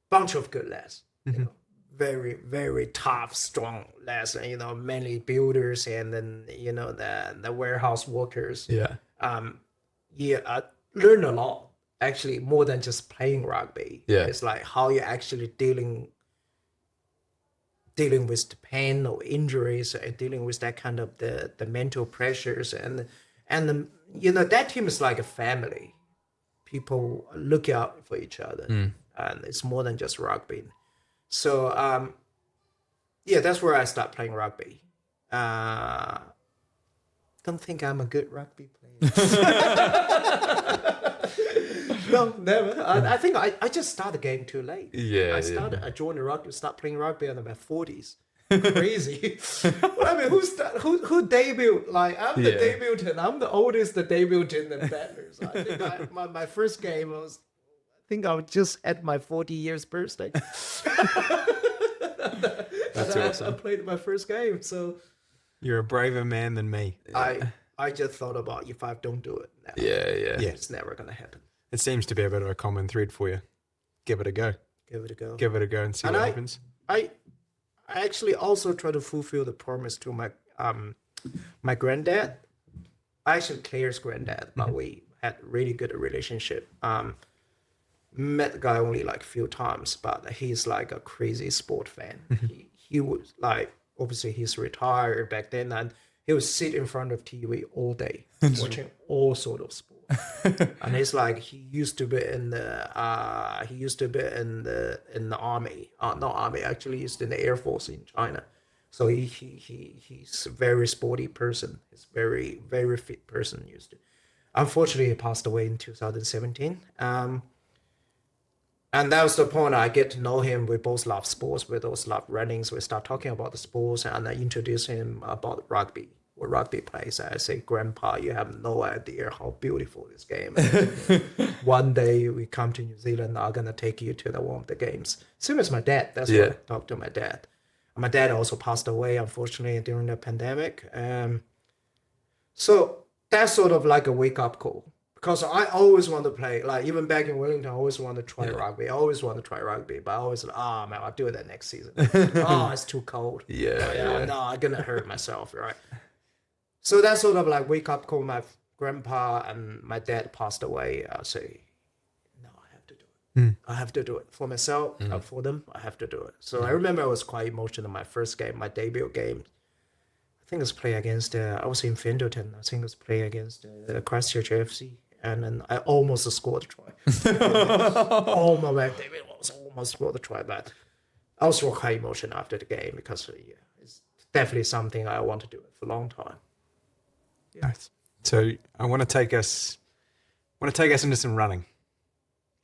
bunch of good lads. You know, very, very tough, strong lads. You know, mainly builders and then the warehouse workers. Yeah. I learned a lot actually, more than just playing rugby. Yeah. It's like how you're actually dealing with the pain or injuries and dealing with that kind of the mental pressures and that team is like a family. People look out for each other, and it's more than just rugby. So that's where I start playing rugby. Don't think I'm a good rugby player. No, never. I think I just started the game too late. Yeah. I joined the rugby, start playing rugby in my 40s. Crazy. Well, I mean, who debuted? Like, I'm the debutant. I'm the oldest debutant in battlers. I think my first game was, I think I was just at my 40 years birthday. That's awesome. I played my first game, so. You're a braver man than me. I just thought about if I don't do it now. Yeah. It's never going to happen. It seems to be a bit of a common thread for you. Give it a go. Give it a go. Give it a go and see what happens. I actually also try to fulfill the promise to my granddad. Actually, Claire's granddad, but we had really good relationship. Met the guy only like a few times, but he's like a crazy sport fan. He was like, obviously he's retired back then, and he would sit in front of TV all day watching all sort of sport. And it's like he used to be in the army, not army, actually he's in the Air Force in China. So he's a very sporty person. He's very, very fit person used to. Unfortunately, he passed away in 2017. And that was the point. I get to know him. We both love sports. We both love running. So we start talking about the sports, and I introduce him about rugby. What rugby plays. I say, Grandpa, you have no idea how beautiful this game is. One day we come to New Zealand, I'm gonna take you to one of the games. Same as my dad. That's why I talked to my dad. My dad also passed away, unfortunately, during the pandemic. So that's sort of like a wake-up call. Because I always want to play, like even back in Wellington, I always want to try rugby. I always want to try rugby, but I always man, I'll do that next season. It's too cold. No, I'm gonna hurt myself, right? So that's sort of like wake up call. My grandpa and my dad passed away. I say, no, I have to do it. I have to do it for myself, for them. I have to do it. So I remember I was quite emotional. My first game, my debut game. I think it was play against. I was in Wellington. I think it was play against Christchurch FC. And then I almost scored a try. Oh my God, David was almost scored a try, but I was quite emotional after the game because it's definitely something I want to do it for a long time. Yeah. Nice. So I want to take us into some running.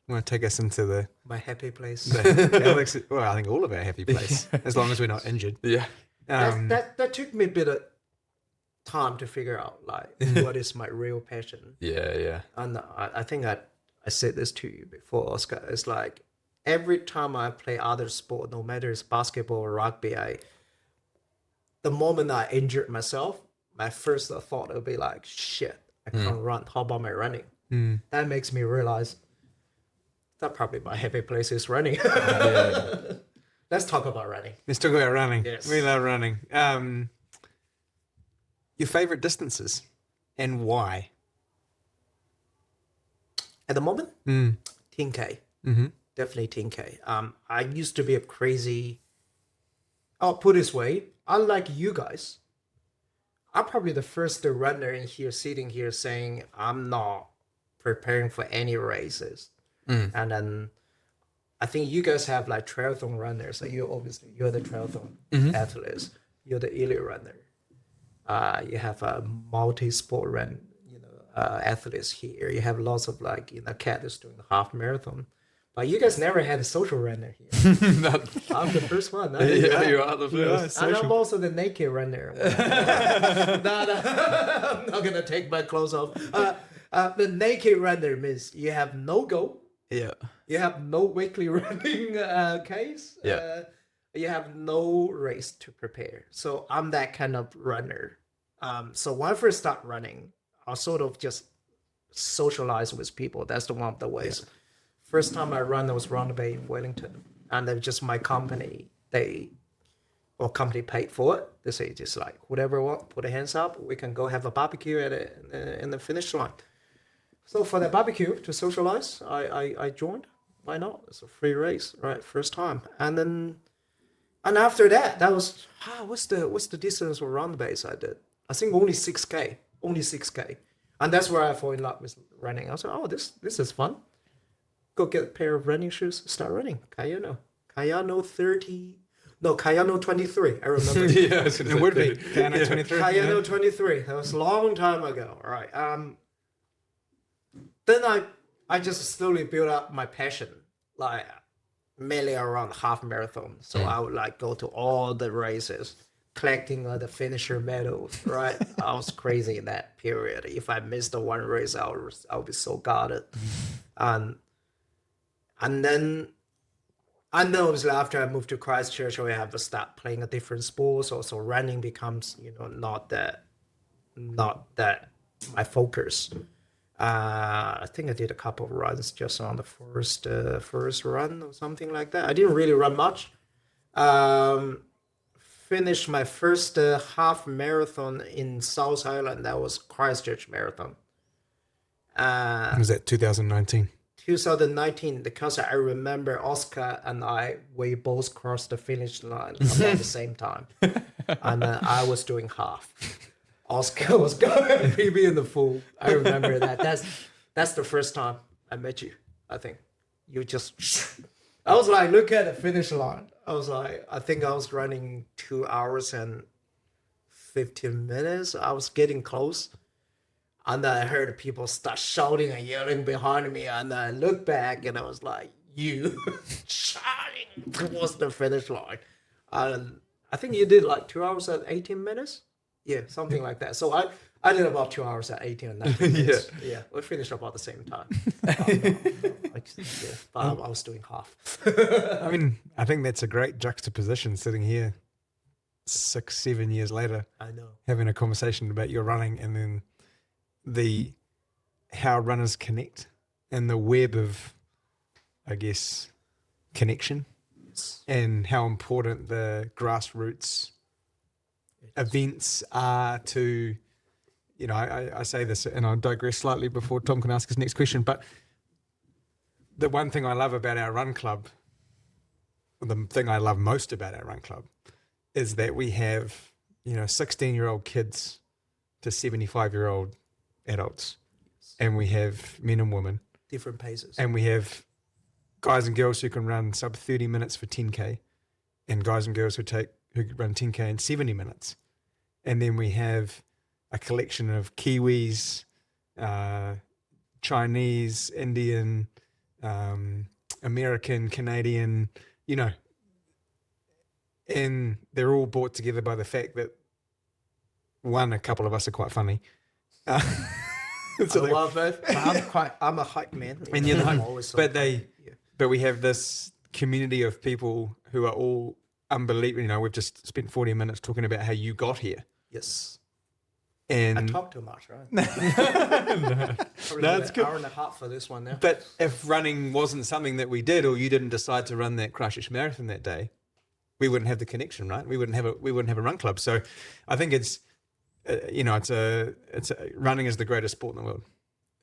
I want to take us into my happy place. Alex, well, I think all of our happy place, as long as we're not injured. Yeah. That took me a bit of time to figure out like what is my real passion. Yeah. And I think I said this to you before, Oska. It's like every time I play other sport, no matter it's basketball or rugby, the moment I injured myself, my first thought would be like, shit, I can't run. How about my running? That makes me realize that probably my happy place is running. Let's talk about running. Let's talk about running. Yes. We love running. Your favorite distances and why? At the moment, 10K. Definitely 10K. I used to be a crazy. I'll put it this way. Unlike you guys, I'm probably the first runner in here, sitting here, saying I'm not preparing for any races. And then I think you guys have like triathlon runners. So you're the triathlon athletes. You're the elite runner. You have a multi-sport run, athletes here. You have lots of Kat is doing the half marathon. But you guys never had a social runner here. I'm the first one. You are the first. And I'm also the naked runner. I'm not going to take my clothes off. The naked runner means you have no goal. Yeah. You have no weekly running case. Yeah. you have no race to prepare. So I'm that kind of runner. So when I first start running, I sort of just socialize with people. That's the one of the ways. Yeah. First time I run, I was Rugby in Wellington, and then just my company, company paid for it. They say just like whatever want, put your hands up, we can go have a barbecue in the finish line. So for the barbecue to socialize, I joined. Why not? It's a free race, right? First time, and after that was what's the distance around the base I did? I think only 6K, and that's where I fall in love with running. I was like, oh, this is fun. Go get a pair of running shoes, start running. Kayano 23. I remember. Yeah, it would be Kayano 23. Kayano 23. That was a long time ago. All right. Then I just slowly built up my passion, like mainly around half marathon. So I would like go to all the races, collecting the finisher medals. Right. I was crazy in that period. If I missed the one race, I would be so guarded. And then obviously after I moved to Christchurch, I have to start playing a different sport. So running becomes, not that my focus. I think I did a couple of runs just on the first run or something like that. I didn't really run much. Finished my first half marathon in South Island. That was Christchurch Marathon. Was that 2019? 2019, because I remember Oska and we both crossed the finish line about the same time. And I was doing half. Oska was going PB in the full. I remember that. That's the first time I met you, I think. I was like, look at the finish line. I was like, I think I was running 2 hours and 15 minutes. I was getting close. And then I heard people start shouting and yelling behind me. And I looked back and I was like, you shouting towards the finish line. And I think you did like 2 hours and 18 minutes. Yeah, something like that. So I did about 2 hours and 18 and 19 minutes. Yeah, we finished about the same time. But I was doing half. I mean, I think that's a great juxtaposition sitting here 6-7 years later. I know. Having a conversation about your running and then how runners connect and the web of, I guess, connection, and how important the grassroots events are to, I say this and I'll digress slightly before Tom can ask his next question, but the one thing I love about our run club, the thing I love most about our run club, is that we have, 16-year-old kids to 75-year-old adults, and we have men and women, different paces, and we have guys and girls who can run sub 30 minutes for 10K, and guys and girls who run 10K in 70 minutes. And then we have a collection of Kiwis, Chinese, Indian, American, Canadian, and they're all brought together by the fact that, one, a couple of us are quite funny. So I love it. I'm a hype man. And you're the hype. But we have this community of people who are all unbelievable. We've just spent 40 minutes talking about how you got here. Yes. And I talk too much, right? No, it's good. Hour and a half for this one now. But if running wasn't something that we did, or you didn't decide to run that Christchurch Marathon that day, we wouldn't have the connection, right? We wouldn't have a run club. So I think it's running is the greatest sport in the world.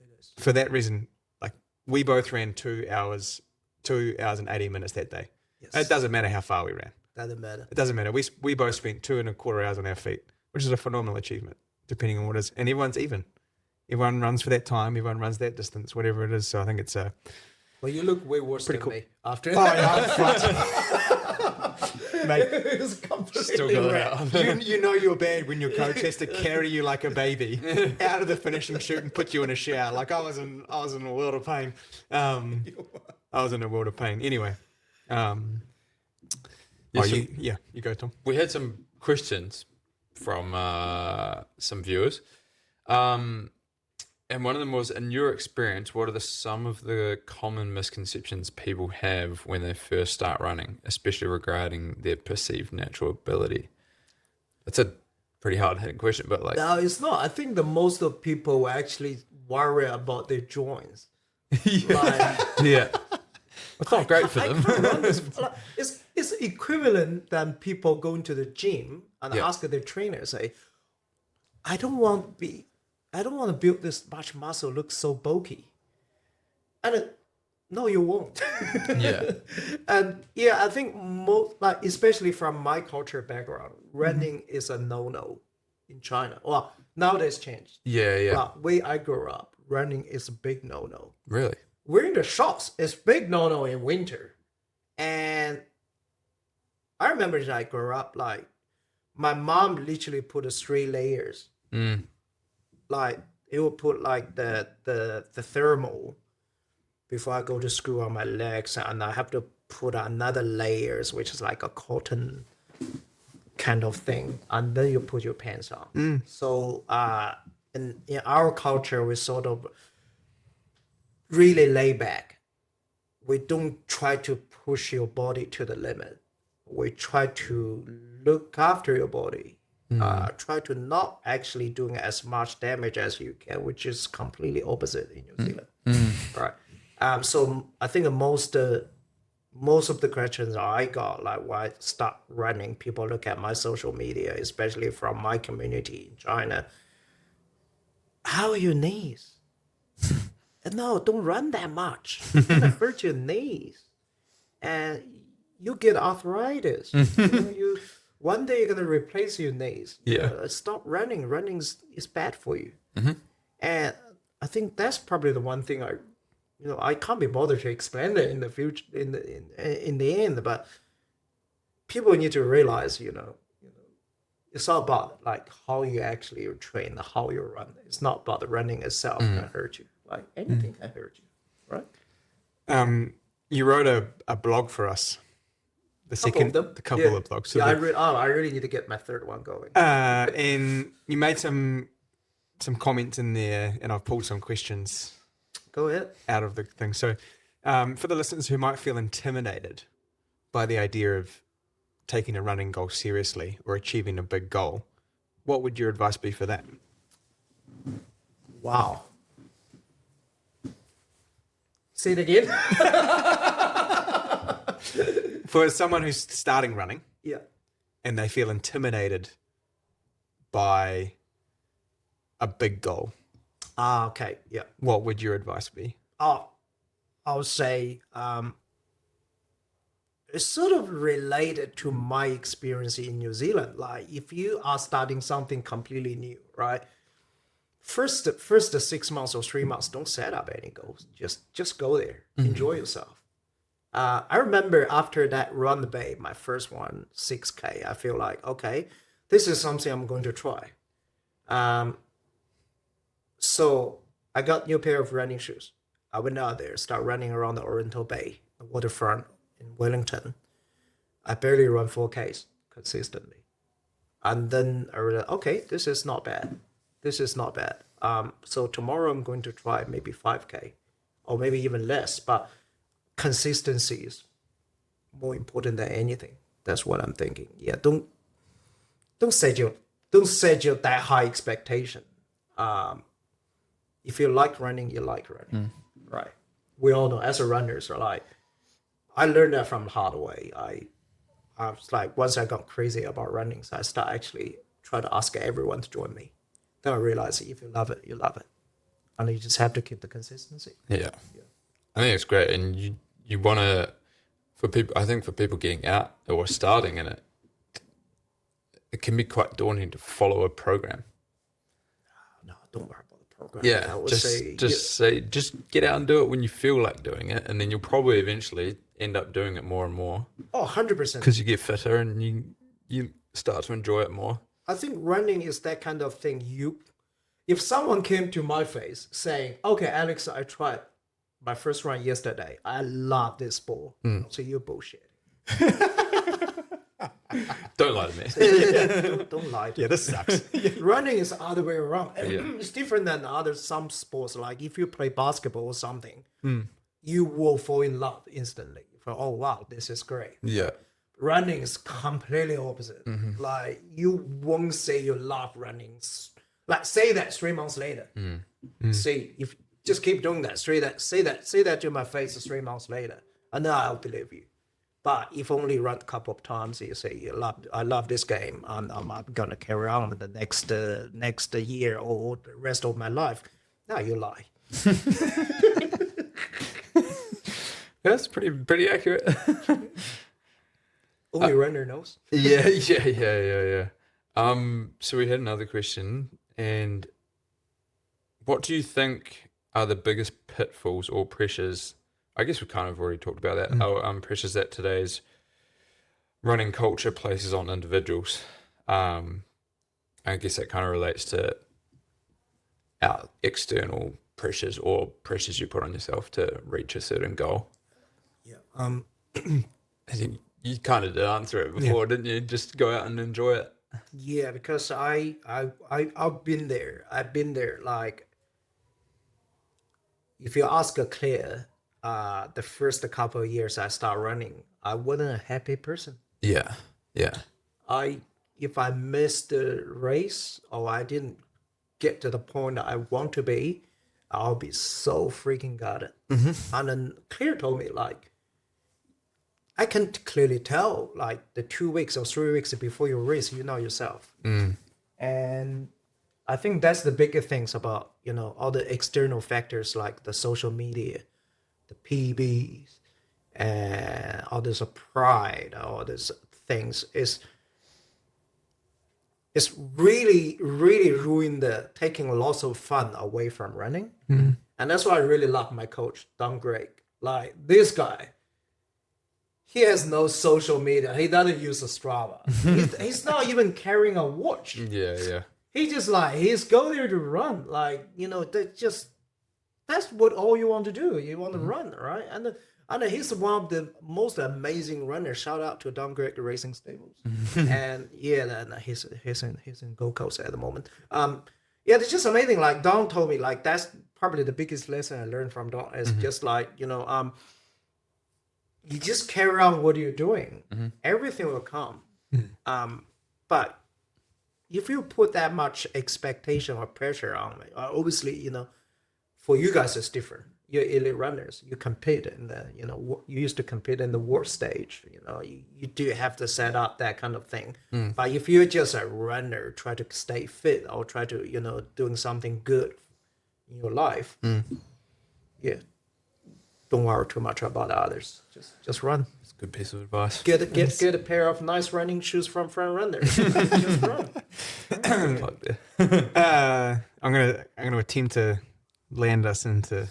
It is. For that reason, like we both ran 2 hours and 80 minutes that day. Yes. It doesn't matter how far we ran. Doesn't matter. It doesn't matter. We both spent 2.25 hours on our feet, which is a phenomenal achievement, depending on what it is. And everyone's even. Everyone runs for that time. Everyone runs that distance, whatever it is. So I think it's Well, you look way worse than cool. me after. Oh, yeah, mate, It was completely Still got it wet. out. you know you're bad when your coach has to carry you like a baby out of the finishing chute and put you in a shower. Like I was in a world of pain. I was in a world of pain. Anyway, you go, Tom. We had some questions from some viewers, and And one of them was, in your experience, what are some of the common misconceptions people have when they first start running, especially regarding their perceived natural ability? That's a pretty hard-hitting question, but like... No, it's not. I think the most of people actually worry about their joints. Like, Yeah. It's not great for I them. can't run this. Like, it's equivalent than people going to the gym and ask their trainer, say, I don't want to build this much muscle, look so bulky. And no, you won't. Yeah. And yeah, I think most, like, especially from my culture background, running is a no-no in China. Well, nowadays changed. Yeah. But where I grew up, running is a big no-no. Really? Wearing the shorts is big no-no in winter. And I remember that I grew up, like, my mom literally put 3 layers. Like, it would put like the thermal before I go to school on my legs, and I have to put another layers, which is like a cotton kind of thing, and then you put your pants on. So in our culture, we sort of really lay back. We don't try to push your body to the limit. We try to look after your body. Try to not actually doing as much damage as you can, which is completely opposite in New Zealand. Right. So I think most of the questions I got, like why I start running, people look at my social media, especially from my community in China. How are your knees? No, don't run that much. It's gonna hurt your knees, and you get arthritis. One day you're gonna replace your knees. Yeah. Stop running. Running is bad for you. And I think that's probably the one thing I can't be bothered to explain it in the future, in the end. But people need to realize, it's all about like how you actually train, how you run. It's not about the running itself can hurt you. Like anything can hurt you, right? You wrote a blog for us. The couple of blogs. So yeah, I really need to get my third one going. And you made some comments in there, and I've pulled some questions. Go ahead. Out of the thing. So, for the listeners who might feel intimidated by the idea of taking a running goal seriously or achieving a big goal, what would your advice be for that? Wow. Say it again. For someone who's starting running, Yeah. and they feel intimidated by a big goal, Okay. Yeah. what would your advice be? I would say it's sort of related to my experience in New Zealand. Like if you are starting something completely new, right? First 6 months or 3 months, don't set up any goals. Just go there, enjoy yourself. I remember after that Run Bay, my first one, 6K, I feel like, okay, this is something I'm going to try. So I got new pair of running shoes. I went out there, start running around the Oriental Bay, the waterfront in Wellington. I barely run 4Ks consistently. And then I realized, okay, this is not bad. So tomorrow I'm going to try maybe 5K or maybe even less, but consistency is more important than anything. That's what I'm thinking. Yeah, don't set your that high expectation. If you like running, you like running, right? We all know as a runners are like, I learned that from the hard way. I was like, once I got crazy about running, so I start actually try to ask everyone to join me. Then I realized if you love it, you love it, and you just have to keep the consistency. Yeah. I think it's great, and you want to, for people getting out or starting in it, it can be quite daunting to follow a program. No, don't worry about the program. Yeah, I would just get out and do it when you feel like doing it, and then you'll probably eventually end up doing it more and more. Oh, 100%. Because you get fitter and you start to enjoy it more. I think running is that kind of thing. If someone came to my face saying, "Okay, Alex, I tried my first run yesterday. I love this sport," so you're bullshit. Don't lie to me. Don't lie to Yeah, this sucks. Running is the other way around. Yeah. It's different than some sports. Like if you play basketball or something, you will fall in love instantly. Oh wow, this is great. Yeah. Running is completely opposite. Like you won't say you love running. Like say that 3 months later. See, if just keep doing that. Say that to my face 3 months later, and then I'll believe you. But if only run a couple of times, you say I love this game, and I'm gonna carry on with the next year or the rest of my life. Now you lie. That's pretty accurate. Only runner knows. Yeah. So we had another question, and what do you think are the biggest pitfalls or pressures? I guess we kind of already talked about that. Pressures that today's running culture places on individuals. I guess that kind of relates to our external pressures or pressures you put on yourself to reach a certain goal. Yeah. I think you kind of did answer it before, didn't you? Just go out and enjoy it. Yeah, because I've been there. I've been there. Like, if you ask a Claire, the first couple of years I start running, I wasn't a happy person. Yeah. If I missed the race or I didn't get to the point that I want to be, I'll be so freaking gutted. And then Claire told me, like, I can clearly tell, like, the 2 weeks or 3 weeks before your race, you know yourself. And I think that's the bigger things about, all the external factors like the social media, the PBs, and all this pride, all these things it's really, really ruined taking lots of fun away from running. And that's why I really love my coach, Don Gregg. Like, this guy, he has no social media. He doesn't use a Strava. He's not even carrying a watch. Yeah. He just he's go there to run. Like, that's what all you want to do. You want to run, right? And he's one of the most amazing runners. Shout out to Don Gregg Racing Stables. And he's in Gold Coast at the moment. It's just amazing. Like Don told me, like that's probably the biggest lesson I learned from Don is just like, you just carry on what you're doing. Everything will come. But if you put that much expectation or pressure on it, obviously, for you guys it's different. You're elite runners. You compete in the, you used to compete in the world stage. You do have to set up that kind of thing. But if you're just a runner, try to stay fit or try to, doing something good in your life, don't worry too much about others. Just run. It's a good piece of advice. Get a pair of nice running shoes from Front Runner. Just run. I'm gonna attempt to land us into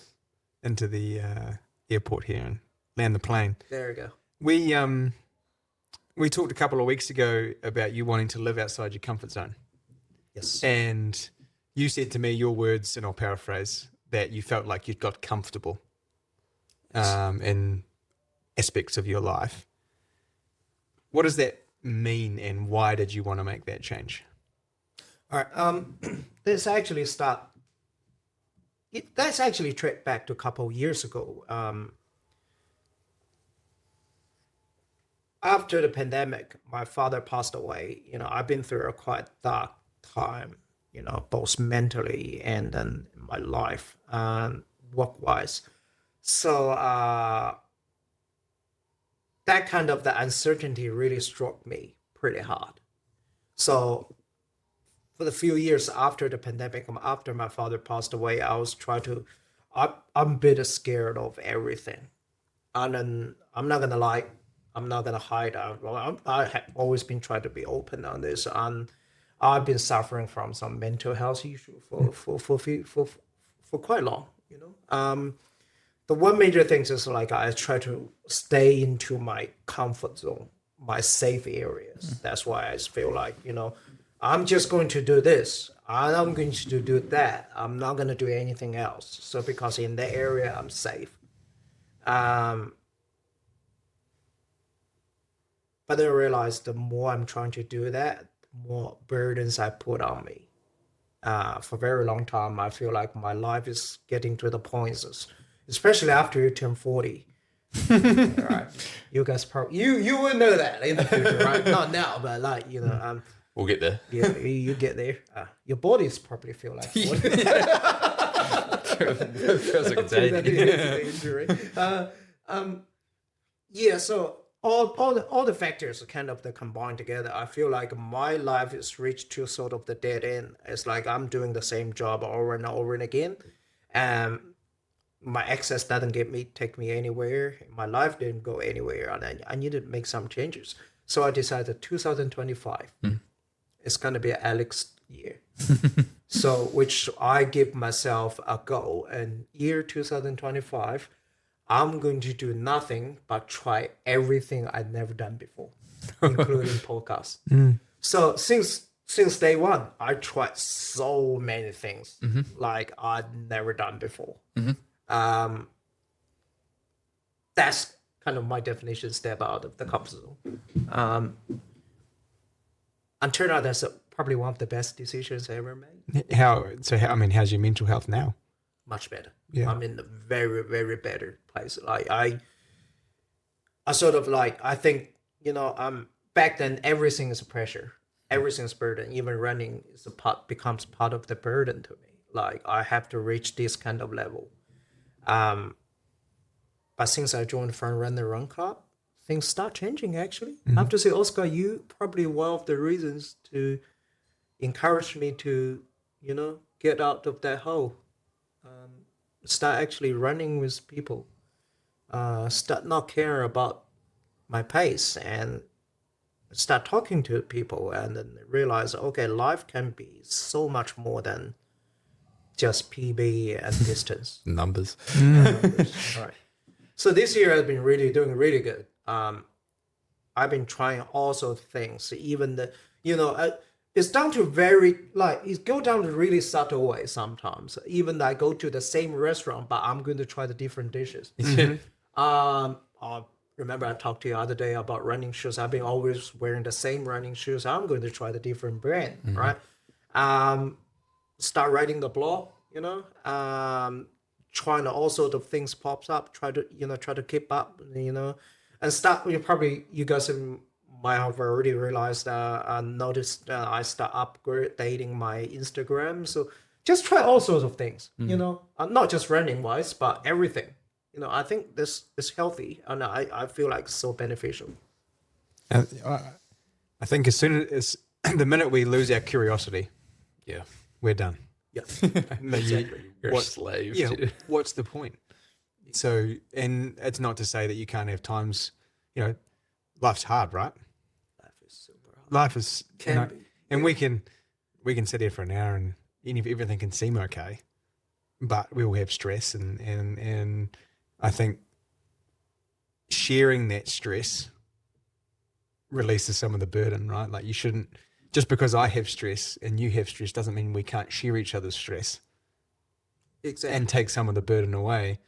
the airport here and land the plane. There you go. We talked a couple of weeks ago about you wanting to live outside your comfort zone. Yes. And you said to me your words, and I'll paraphrase, that you felt like you'd got comfortable in aspects of your life. What does that mean, and why did you want to make that change? All right. This actually that's actually tracked back to a couple of years ago. After the pandemic, my father passed away. I've been through a quite dark time, both mentally and then in my life and work-wise. So that kind of the uncertainty really struck me pretty hard. So for the few years after the pandemic, after my father passed away, I was I'm a bit scared of everything. And then I'm not gonna lie, I'm not gonna hide. I have always been trying to be open on this, and I've been suffering from some mental health issue for quite long. The one major thing is like I try to stay into my comfort zone, my safe areas. That's why I feel like, I'm just going to do this. I'm going to do that. I'm not going to do anything else. So because in that area, I'm safe. But then I realized the more I'm trying to do that, the more burdens I put on me. For a very long time, I feel like my life is getting to the points, especially after you turn 40. Right? You guys probably you will know that in the future, right? Not now, but like We'll get there. yeah, you get there. Your bodies probably feel like 40. Feels like it's 80. Injury. Yeah, so all the factors are kind of the combined together. I feel like my life is reached to sort of the dead end. It's like I'm doing the same job over and over and again. My access doesn't take me anywhere. My life didn't go anywhere, and I needed to make some changes. So I decided 2025 is going to be Alex year. So which I give myself a goal, and year 2025, I'm going to do nothing but try everything I've never done before, including podcasts. So since day one, I tried so many things like I'd never done before. That's kind of my definition, step out of the comfort zone. And turned out that's probably one of the best decisions I ever made. How's your mental health now? Much better. Yeah. I'm in a very, very better place. Like I sort of like, I think, back then everything is a pressure. Everything's burden. Even running becomes part of the burden to me. Like I have to reach this kind of level. But since I joined Front Runner Run Club, things start changing actually. I have to say, Oska, you probably one of the reasons to encourage me to, get out of that hole. Start actually running with people. Start not caring about my pace and start talking to people and then realize, okay, life can be so much more than just PB and distance. Numbers. All right. So this year I've been doing really good. I've been trying all sorts of things, even it's down to really subtle ways sometimes. Even I go to the same restaurant, but I'm going to try the different dishes. I remember I talked to you the other day about running shoes. I've been always wearing the same running shoes. I'm going to try the different brand, right? Start writing the blog, trying to all sorts of things pops up. Try to keep up, and start. You guys might have already realized. Noticed I start updating my Instagram. So just try all sorts of things, not just running wise, but everything. I think this is healthy, and I feel like it's so beneficial. I think as soon as the minute we lose our curiosity, we're done. Yeah, exactly. You're a slave. Yeah, to- what's the point? So, and it's not to say that you can't have times, life's hard, right? Life is super hard. Life is, Can be. and we can sit here for an hour and everything can seem okay, but we all have stress, and I think sharing that stress releases some of the burden, right? Like you shouldn't, just because I have stress and you have stress doesn't mean we can't share each other's stress. Exactly. And take some of the burden away.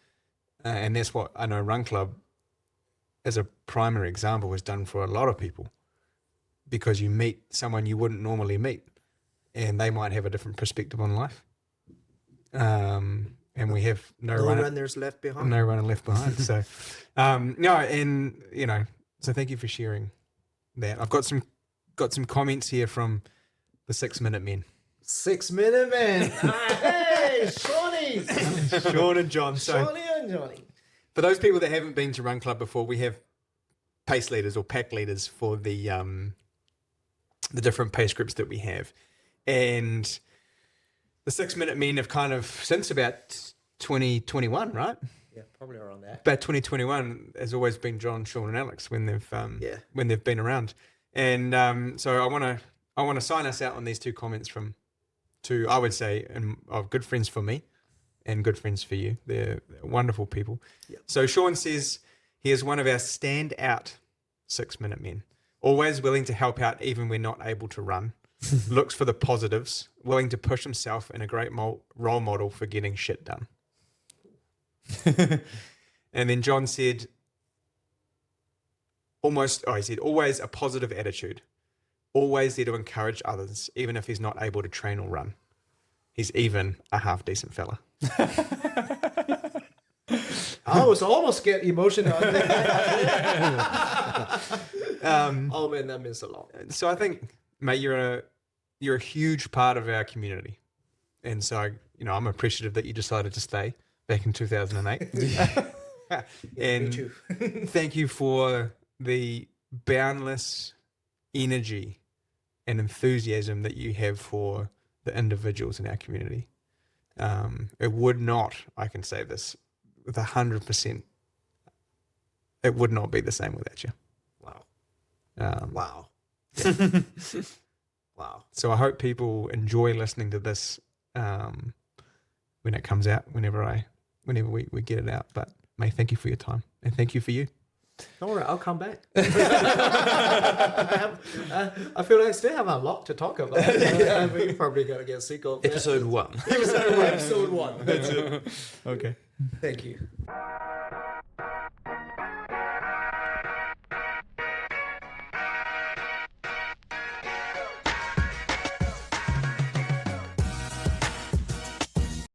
And that's what I know Run Club, as a primary example, has done for a lot of people, because you meet someone you wouldn't normally meet and they might have a different perspective on life. And we have no runners left behind. No runner left behind. So, so thank you for sharing that. I've got some comments here from the 6 Minute Men. 6 Minute Men. Hey, Shawnee. Sean and John. So Shawnee and Johnny. for those people that haven't been to Run Club before, we have pace leaders or pack leaders for the different pace groups that we have. And the 6 Minute Men have kind of, since about 2021, right? Yeah, probably around that. About 2021 has always been John, Sean, and Alex when they've been around. And so I want to sign us out on these two comments from two, I would say, of good friends for me and good friends for you. They're wonderful people. Yep. So Sean says he is one of our standout 6 Minute Men, always willing to help out even when not able to run, looks for the positives, willing to push himself, and a great role model for getting shit done. And then John said, he said, always a positive attitude. Always there to encourage others, even if he's not able to train or run. He's even a half decent fella. I was almost get emotional. Oh man, that means a lot. So I think, mate, you're a huge part of our community, and so I'm appreciative that you decided to stay back in 2008. And me too. thank you for the boundless energy and enthusiasm that you have for the individuals in our community. It would not, I can say this with 100%, it would not be the same without you. Wow. Wow. Wow. So I hope people enjoy listening to this when it comes out, whenever we get it out. But May, thank you for your time, and thank you for you. Don't worry, I'll come back. I feel like I still have a lot to talk about. We're probably going to get sick of Episode 1. Episode 1. Okay. Thank you.